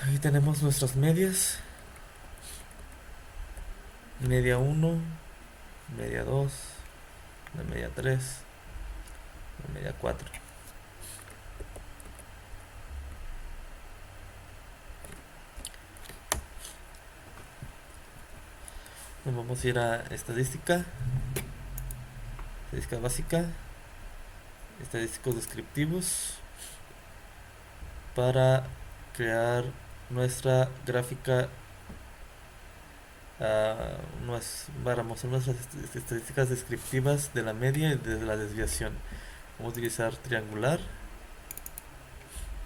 Aquí tenemos nuestras medias. Media 1, media 2, la media 3, la media 4. Nos vamos a ir a estadística básica, estadísticos descriptivos, para crear nuestra gráfica para mostrar nuestras estadísticas descriptivas de la media y de la desviación. Vamos a utilizar triangular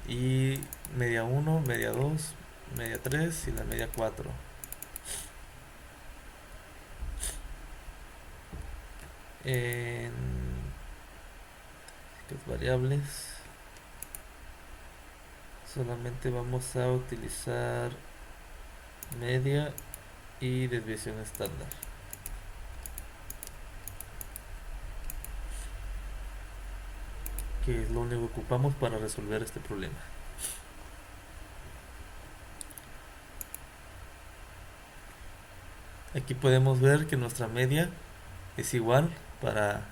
y media 1, media 2, media 3 y la media 4. En las variables solamente vamos a utilizar media y desviación estándar. Que es lo único que ocupamos para resolver este problema. Aquí podemos ver que nuestra media es igual para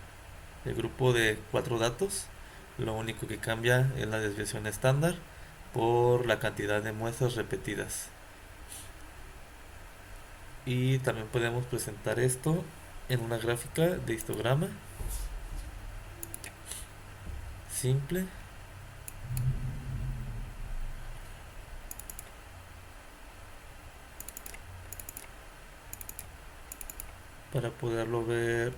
el grupo de 4 datos. Lo único que cambia es la desviación estándar por la cantidad de muestras repetidas. Y también podemos presentar esto en una gráfica de histograma simple. Para poderlo ver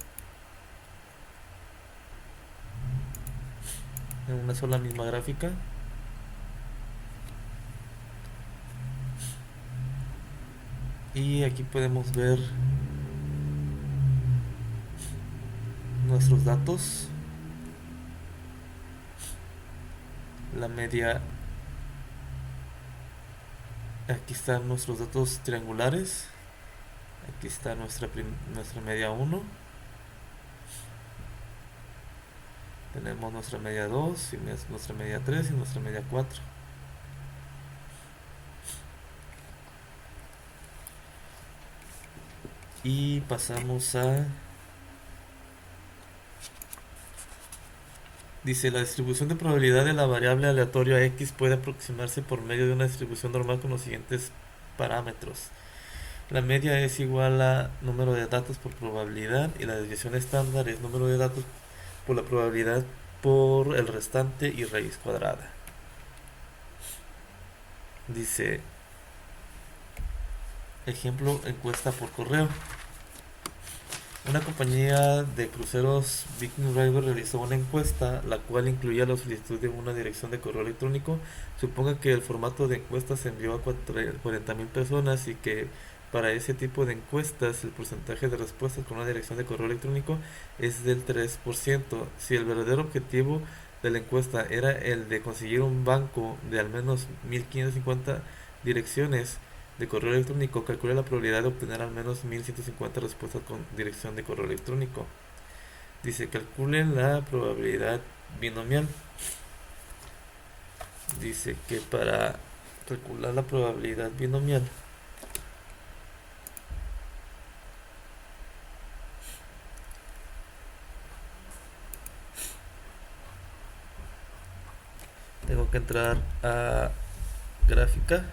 en una sola misma gráfica. Y aquí podemos ver nuestros datos. La media. Aquí están nuestros datos triangulares. Aquí está nuestra media 1. Tenemos nuestra media 2, y nuestra media 3 y nuestra media 4. Y pasamos a... Dice, la distribución de probabilidad de la variable aleatoria x puede aproximarse por medio de una distribución normal con los siguientes parámetros. La media es igual a número de datos por probabilidad y la desviación estándar es número de datos por la probabilidad por el restante y raíz cuadrada. Dice, ejemplo, encuesta por correo. Una compañía de cruceros Viking River realizó una encuesta la cual incluía la solicitud de una dirección de correo electrónico. Suponga que el formato de encuesta se envió a 40.000 personas y que para ese tipo de encuestas el porcentaje de respuestas con una dirección de correo electrónico es del 3%. Si el verdadero objetivo de la encuesta era el de conseguir un banco de al menos 1550 direcciones de correo electrónico, calcula la probabilidad de obtener al menos 1150 respuestas con dirección de correo electrónico. Dice, calculen la probabilidad binomial. Dice que para calcular la probabilidad binomial tengo que entrar a gráfica,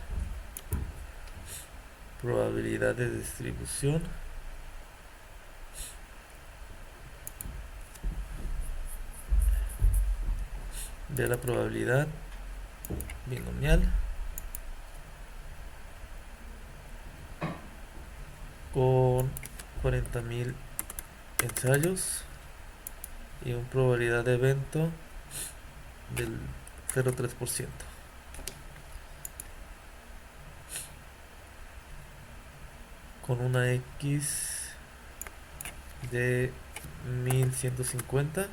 probabilidad de distribución, de la probabilidad binomial con 40.000 ensayos y una probabilidad de evento del 0,3%. Con una X de 1150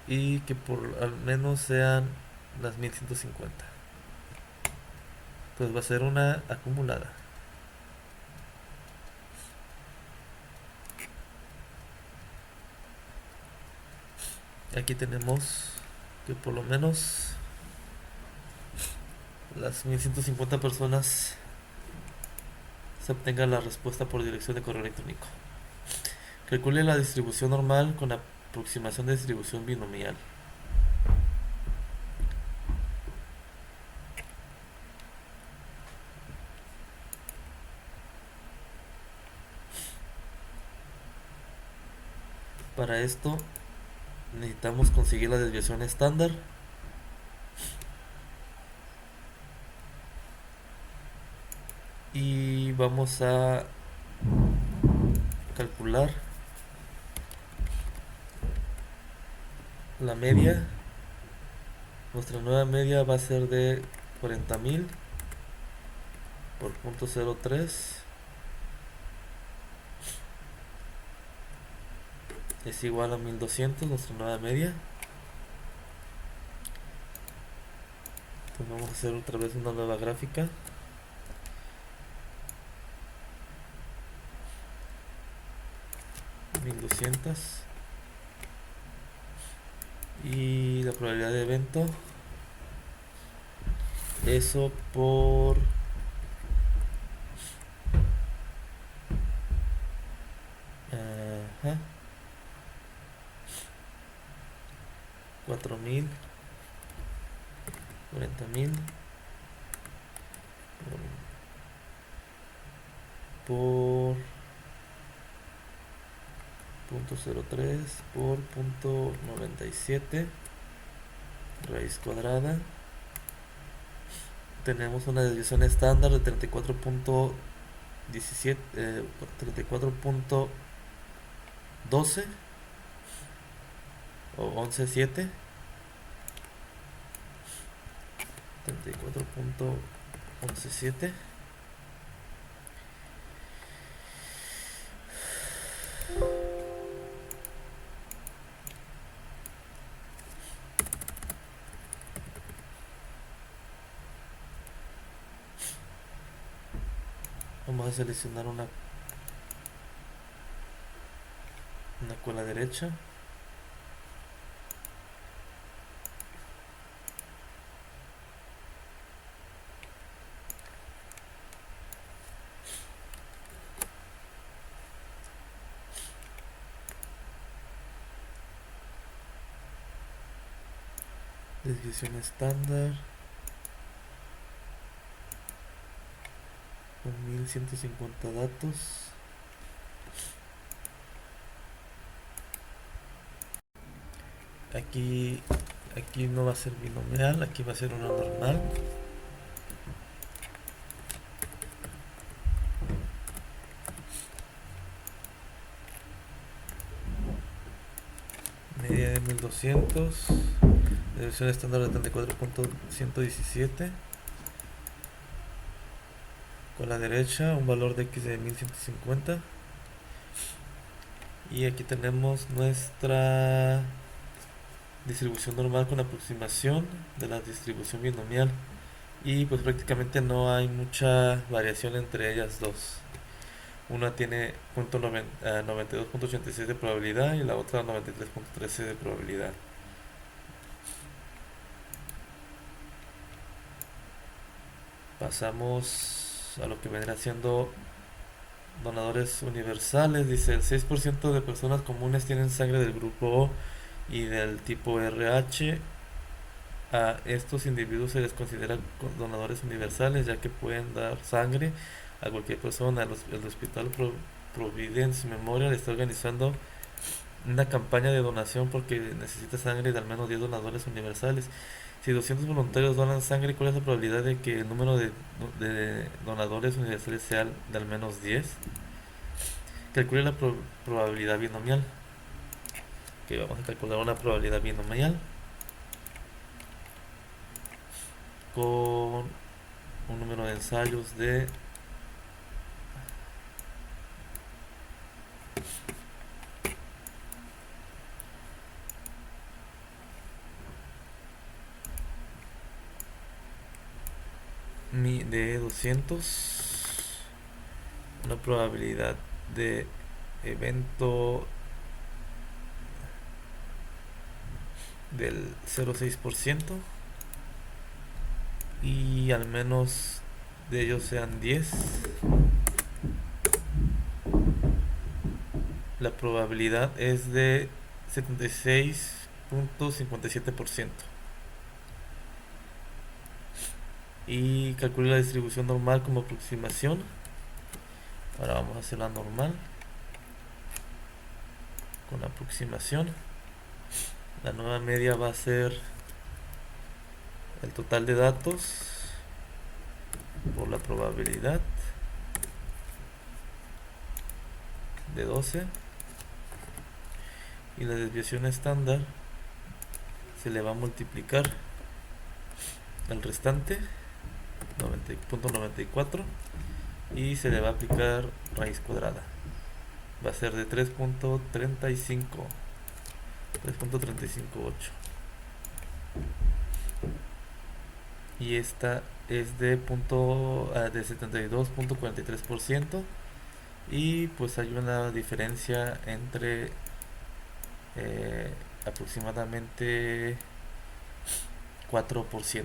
y que por al menos sean las 1150. Entonces va a ser una acumulada. Aquí tenemos que por lo menos las 1150 personas se obtenga la respuesta por dirección de correo electrónico. Calcule la distribución normal con aproximación de distribución binomial. Para esto necesitamos conseguir la desviación estándar. y vamos a calcular la media. Nuestra nueva media va a ser de 40.000 por punto 03 es igual a 1200, nuestra nueva media. Entonces vamos a hacer otra vez una nueva gráfica. $1200 y la probabilidad de evento, eso por ajá, 4000, 40.000 por punto 03 por punto 97 raíz cuadrada. Tenemos una desviación estándar de 34.17 34.12 o 11.7, 34.117. Vamos a seleccionar una con la derecha. Desviación estándar con 1150 datos. Aquí no va a ser binomial, aquí va a ser una normal. Media de 1200, desviación estándar de 34.117. Con la derecha un valor de x de 1150. Y aquí tenemos nuestra distribución normal con aproximación de la distribución binomial. Y pues prácticamente no hay mucha variación entre ellas dos. Una tiene 92.86 de probabilidad y la otra 93.13 de probabilidad. Pasamos a lo que vendrá siendo donadores universales. Dice el 6% de personas comunes tienen sangre del grupo O y del tipo RH. A estos individuos se les considera donadores universales, ya que pueden dar sangre a cualquier persona. El Hospital Providence Memorial está organizando una campaña de donación porque necesita sangre de al menos 10 donadores universales. Si 200 voluntarios donan sangre, ¿cuál es la probabilidad de que el número de donadores universales sea de al menos 10? Calcule la probabilidad binomial. Que vamos a calcular una probabilidad binomial con un número de ensayos de de 200, una probabilidad de evento del 0,6% y al menos de ellos sean 10. La probabilidad es de 76.57%. Y calcule la distribución normal como aproximación. Ahora vamos a hacer la normal con aproximación. La nueva media va a ser el total de datos por la probabilidad de 12 y la desviación estándar se le va a multiplicar al restante 90.94 y se le va a aplicar raíz cuadrada. Va a ser de 3.358 y esta es de 72.43% y pues hay una diferencia entre aproximadamente 4%.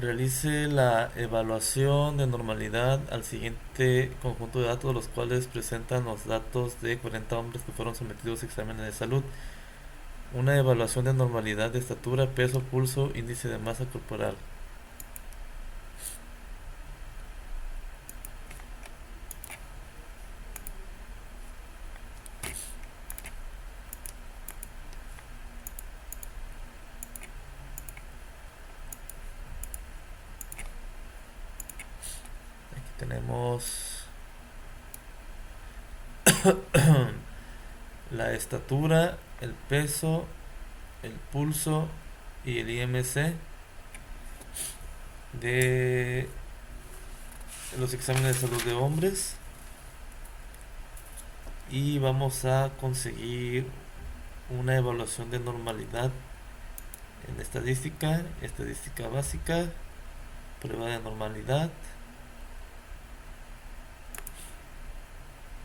Realice la evaluación de normalidad al siguiente conjunto de datos, los cuales presentan los datos de 40 hombres que fueron sometidos a exámenes de salud. Una evaluación de normalidad de estatura, peso, pulso, índice de masa corporal. Aquí tenemos la estatura, el peso, el pulso y el IMC de los exámenes de salud de hombres y vamos a conseguir una evaluación de normalidad en estadística, estadística básica, prueba de normalidad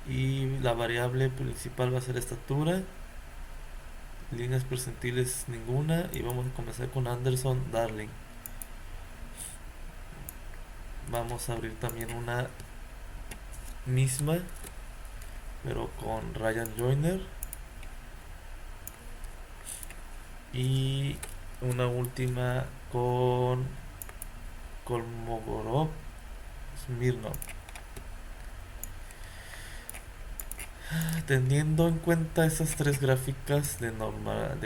y la variable principal va a ser estatura, líneas percentiles ninguna y vamos a comenzar con Anderson Darling. Vamos a abrir también una misma pero con Ryan Joyner y una última con Kolmogorov Smirnov. Teniendo en cuenta esas tres gráficas de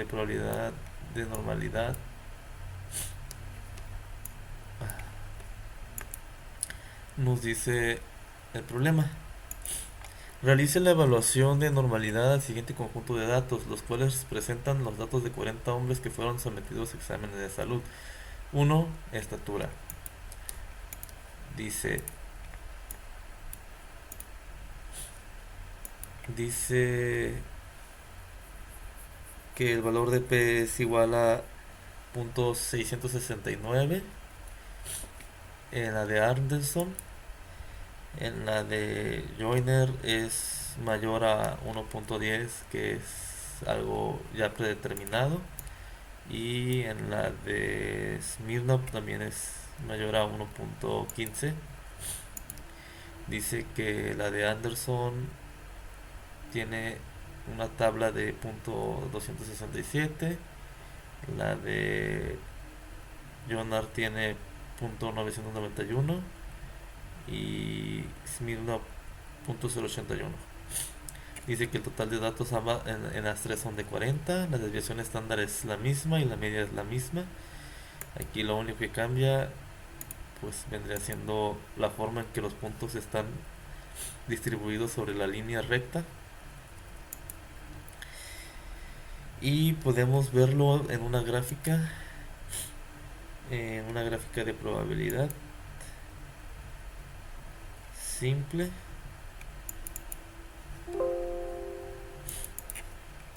probabilidad de normalidad, nos dice el problema. Realice la evaluación de normalidad al siguiente conjunto de datos, los cuales presentan los datos de 40 hombres que fueron sometidos a exámenes de salud. 1. Estatura. Dice que el valor de P es igual a .669 en la de Anderson. En la de Joyner es mayor a 1.10, que es algo ya predeterminado. Y en la de Smirnov también es mayor a 1.15. Dice que la de Anderson tiene una tabla de .267. La de Jonar tiene .991 y Smirnov .081. Dice que el total de datos en las tres son de 40, la desviación estándar es la misma y la media es la misma. Aquí lo único que cambia pues vendría siendo la forma en que los puntos están distribuidos sobre la línea recta. Y podemos verlo en una gráfica de probabilidad simple,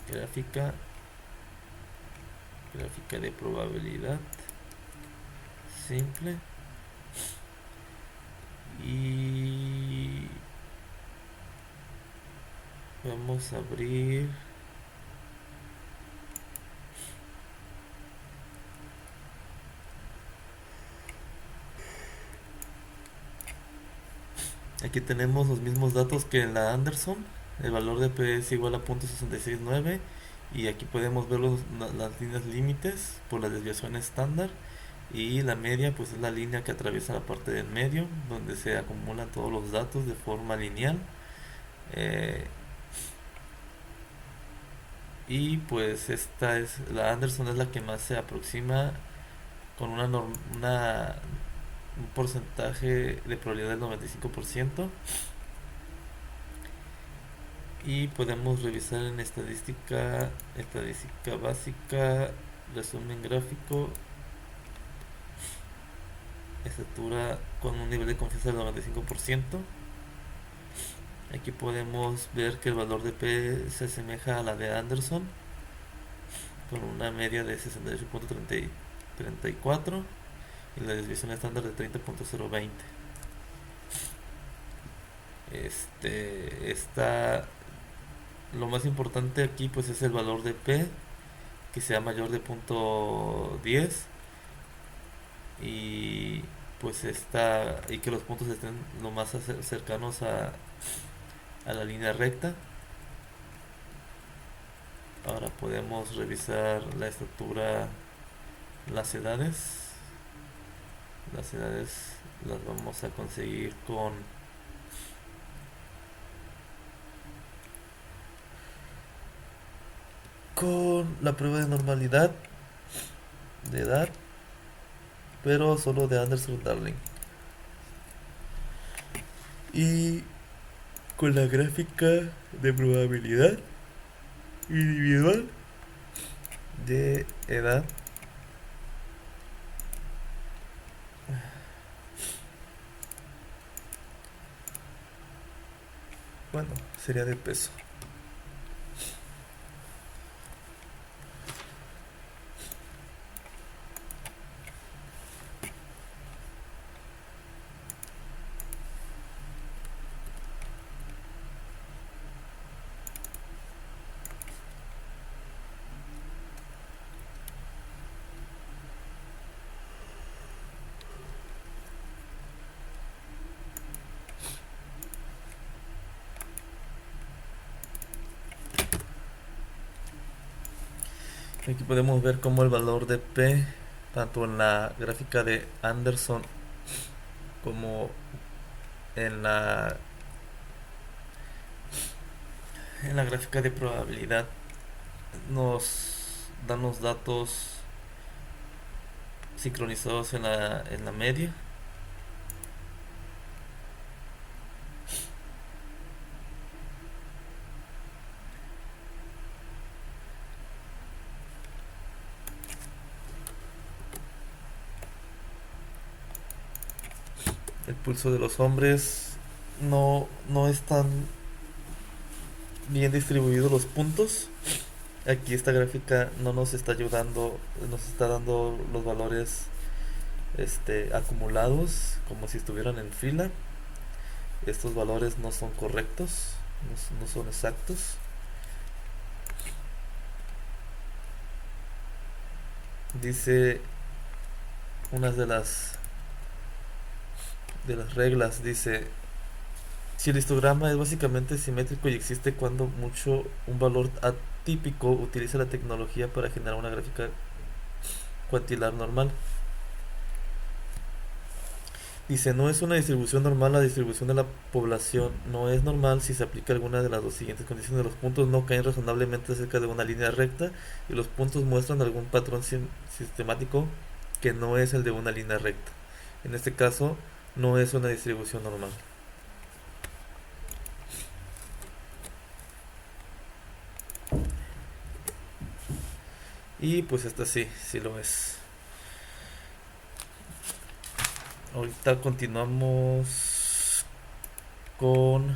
gráfica de probabilidad simple, y vamos a abrir aquí. Tenemos los mismos datos que en la Anderson. El valor de P es igual a .669 y aquí podemos ver las líneas límites por la desviación estándar, y la media pues es la línea que atraviesa la parte del medio donde se acumulan todos los datos de forma lineal. Y pues la Anderson es la que más se aproxima con una un porcentaje de probabilidad del 95%. Y podemos revisar en estadística básica, resumen gráfico, estatura con un nivel de confianza del 95%. Aquí podemos ver que el valor de P se asemeja a la de Anderson, con una media de 68.34 y la desviación estándar de 30.020. Lo más importante aquí pues es el valor de P, que sea mayor de .10, y pues y que los puntos estén lo más cercanos a la línea recta. Ahora podemos revisar la estatura, las edades. Las edades las vamos a conseguir con la prueba de normalidad de edad, pero solo de Anderson-Darling. Y con la gráfica de probabilidad individual de edad, bueno, sería de peso. Aquí podemos ver cómo el valor de P, tanto en la gráfica de Anderson como en la gráfica de probabilidad, nos dan los datos sincronizados en la media. El pulso de los hombres no es tan bien distribuido los puntos. Aquí esta gráfica no nos está ayudando, nos está dando los valores acumulados como si estuvieran en fila. Estos valores no son correctos, no son exactos. Dice unas de las reglas, dice: si el histograma es básicamente simétrico y existe cuando mucho un valor atípico, utiliza la tecnología para generar una gráfica cuantilar normal. Dice: no es una distribución normal la distribución de la población. No es normal si se aplica alguna de las dos siguientes condiciones. Los puntos no caen razonablemente cerca de una línea recta y los puntos muestran algún patrón sistemático que no es el de una línea recta. En este caso, no es una distribución normal. Y pues esta sí lo es. Ahorita continuamos con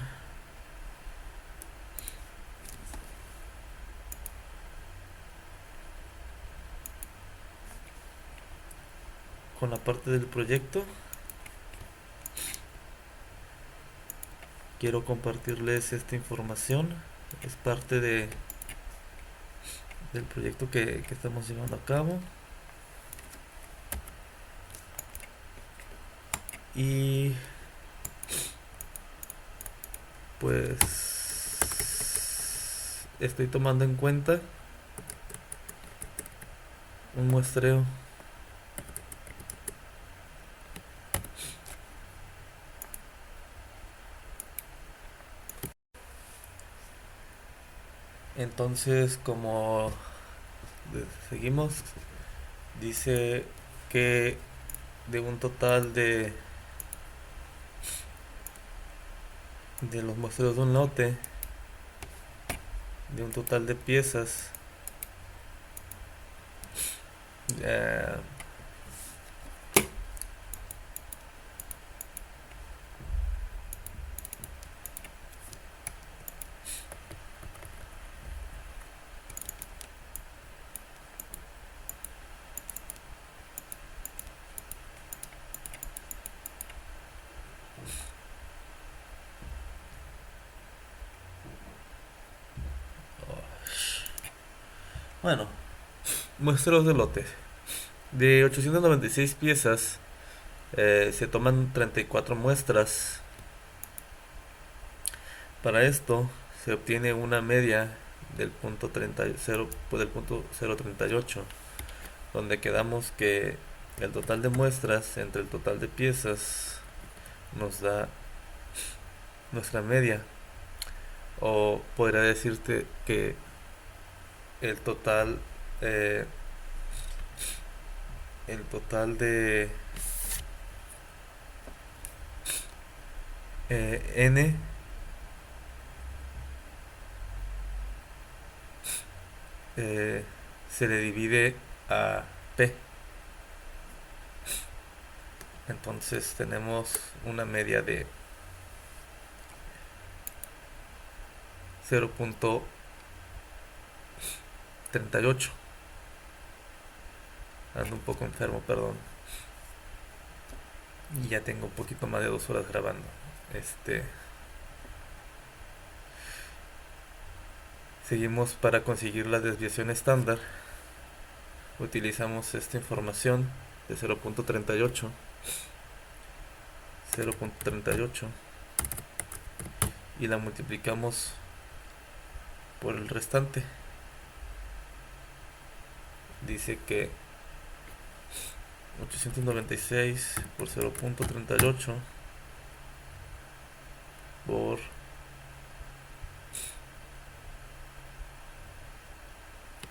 la parte del proyecto. Quiero compartirles esta información. Es parte del proyecto que estamos llevando a cabo. Y pues estoy tomando en cuenta un muestreo. Entonces, como seguimos, dice que de un total de los muestreos de un lote, de un total de piezas, eh, bueno, muestreos de lote. De 896 piezas, se toman 34 muestras. Para esto se obtiene una media del punto 0, pues del punto 0,38, donde quedamos que el total de muestras entre el total de piezas nos da nuestra media. O podría decirte que el total eh, el total de n se le divide a p. Entonces tenemos una media de 0,38. Ando un poco enfermo, perdón. Y ya tengo un poquito más de 2 horas grabando. Seguimos para conseguir la desviación estándar. Utilizamos esta información de 0,38. 0,38 y la multiplicamos por el restante. Dice que 896 por 0,38 por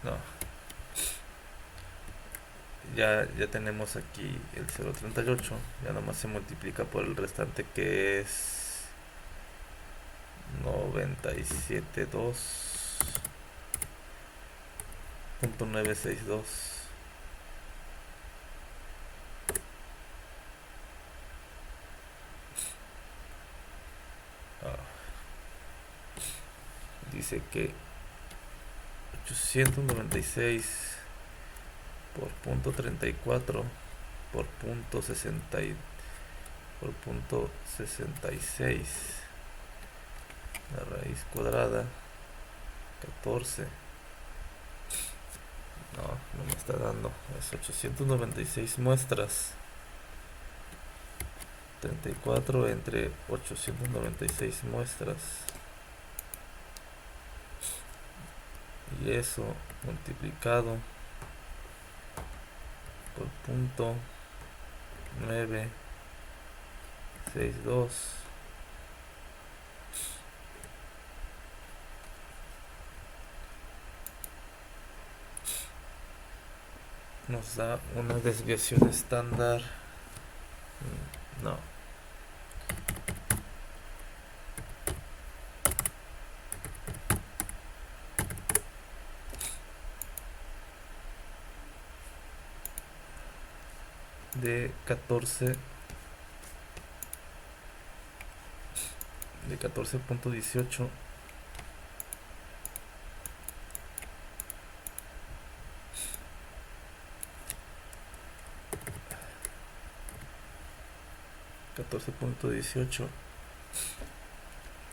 no, ya tenemos aquí el 0,38. Ya nomás se multiplica por el restante, que es 97.2.962. Dice que 896 por punto 34 por punto 60 por punto 66, la raíz cuadrada 14. No me está dando. Es 896 muestras. 34 entre 896 muestras. Y eso multiplicado por punto 962 nos da una desviación estándar. No. De 14.18.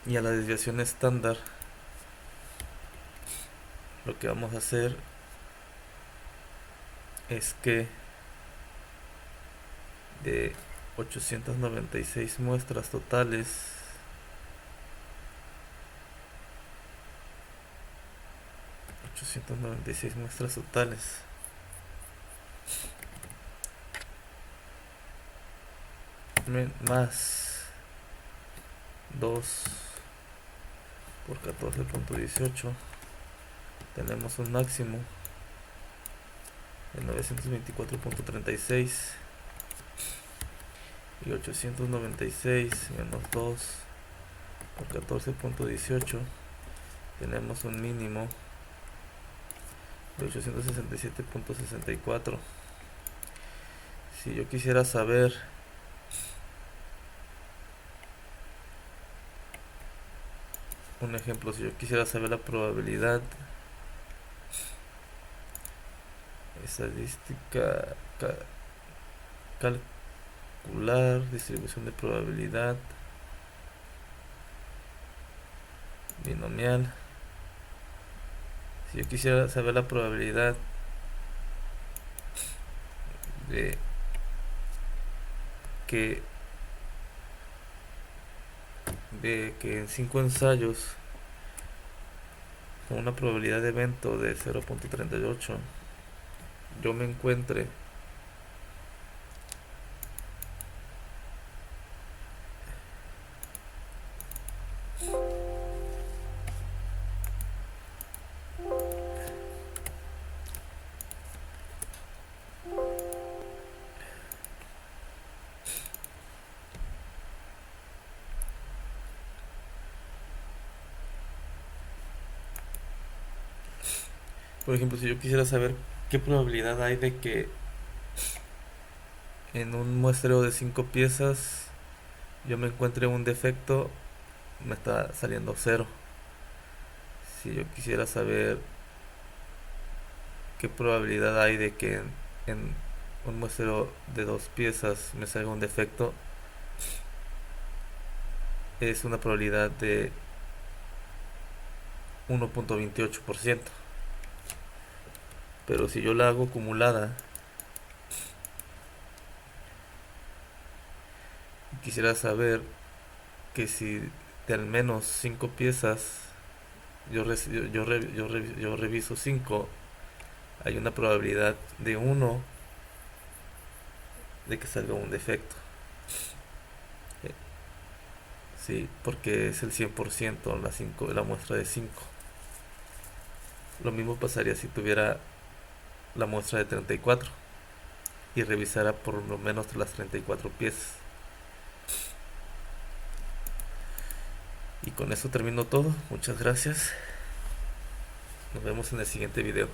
Y a la desviación estándar, lo que vamos a hacer es que de 896 muestras totales, más 2 por 14.18, tenemos un máximo de 924.36. Y 896 menos 2 por 14.18, tenemos un mínimo de 867.64. Si yo quisiera saber un ejemplo, si yo quisiera saber la probabilidad estadística, calcular distribución de probabilidad binomial, si yo quisiera saber la probabilidad de que en 5 ensayos con una probabilidad de evento de 0.38 yo me encuentre por ejemplo, si yo quisiera saber qué probabilidad hay de que en un muestreo de 5 piezas yo me encuentre un defecto, me está saliendo 0. Si yo quisiera saber qué probabilidad hay de que en un muestreo de 2 piezas me salga un defecto, es una probabilidad de 1.28%. Pero si yo la hago acumulada y quisiera saber que si de al menos 5 piezas yo reviso 5, hay una probabilidad de 1 de que salga un defecto. Sí, porque es el 100% la muestra de 5. Lo mismo pasaría si tuviera la muestra de 34 y revisara por lo menos las 34 piezas. Y con eso termino todo. Muchas gracias. Nos vemos en el siguiente video.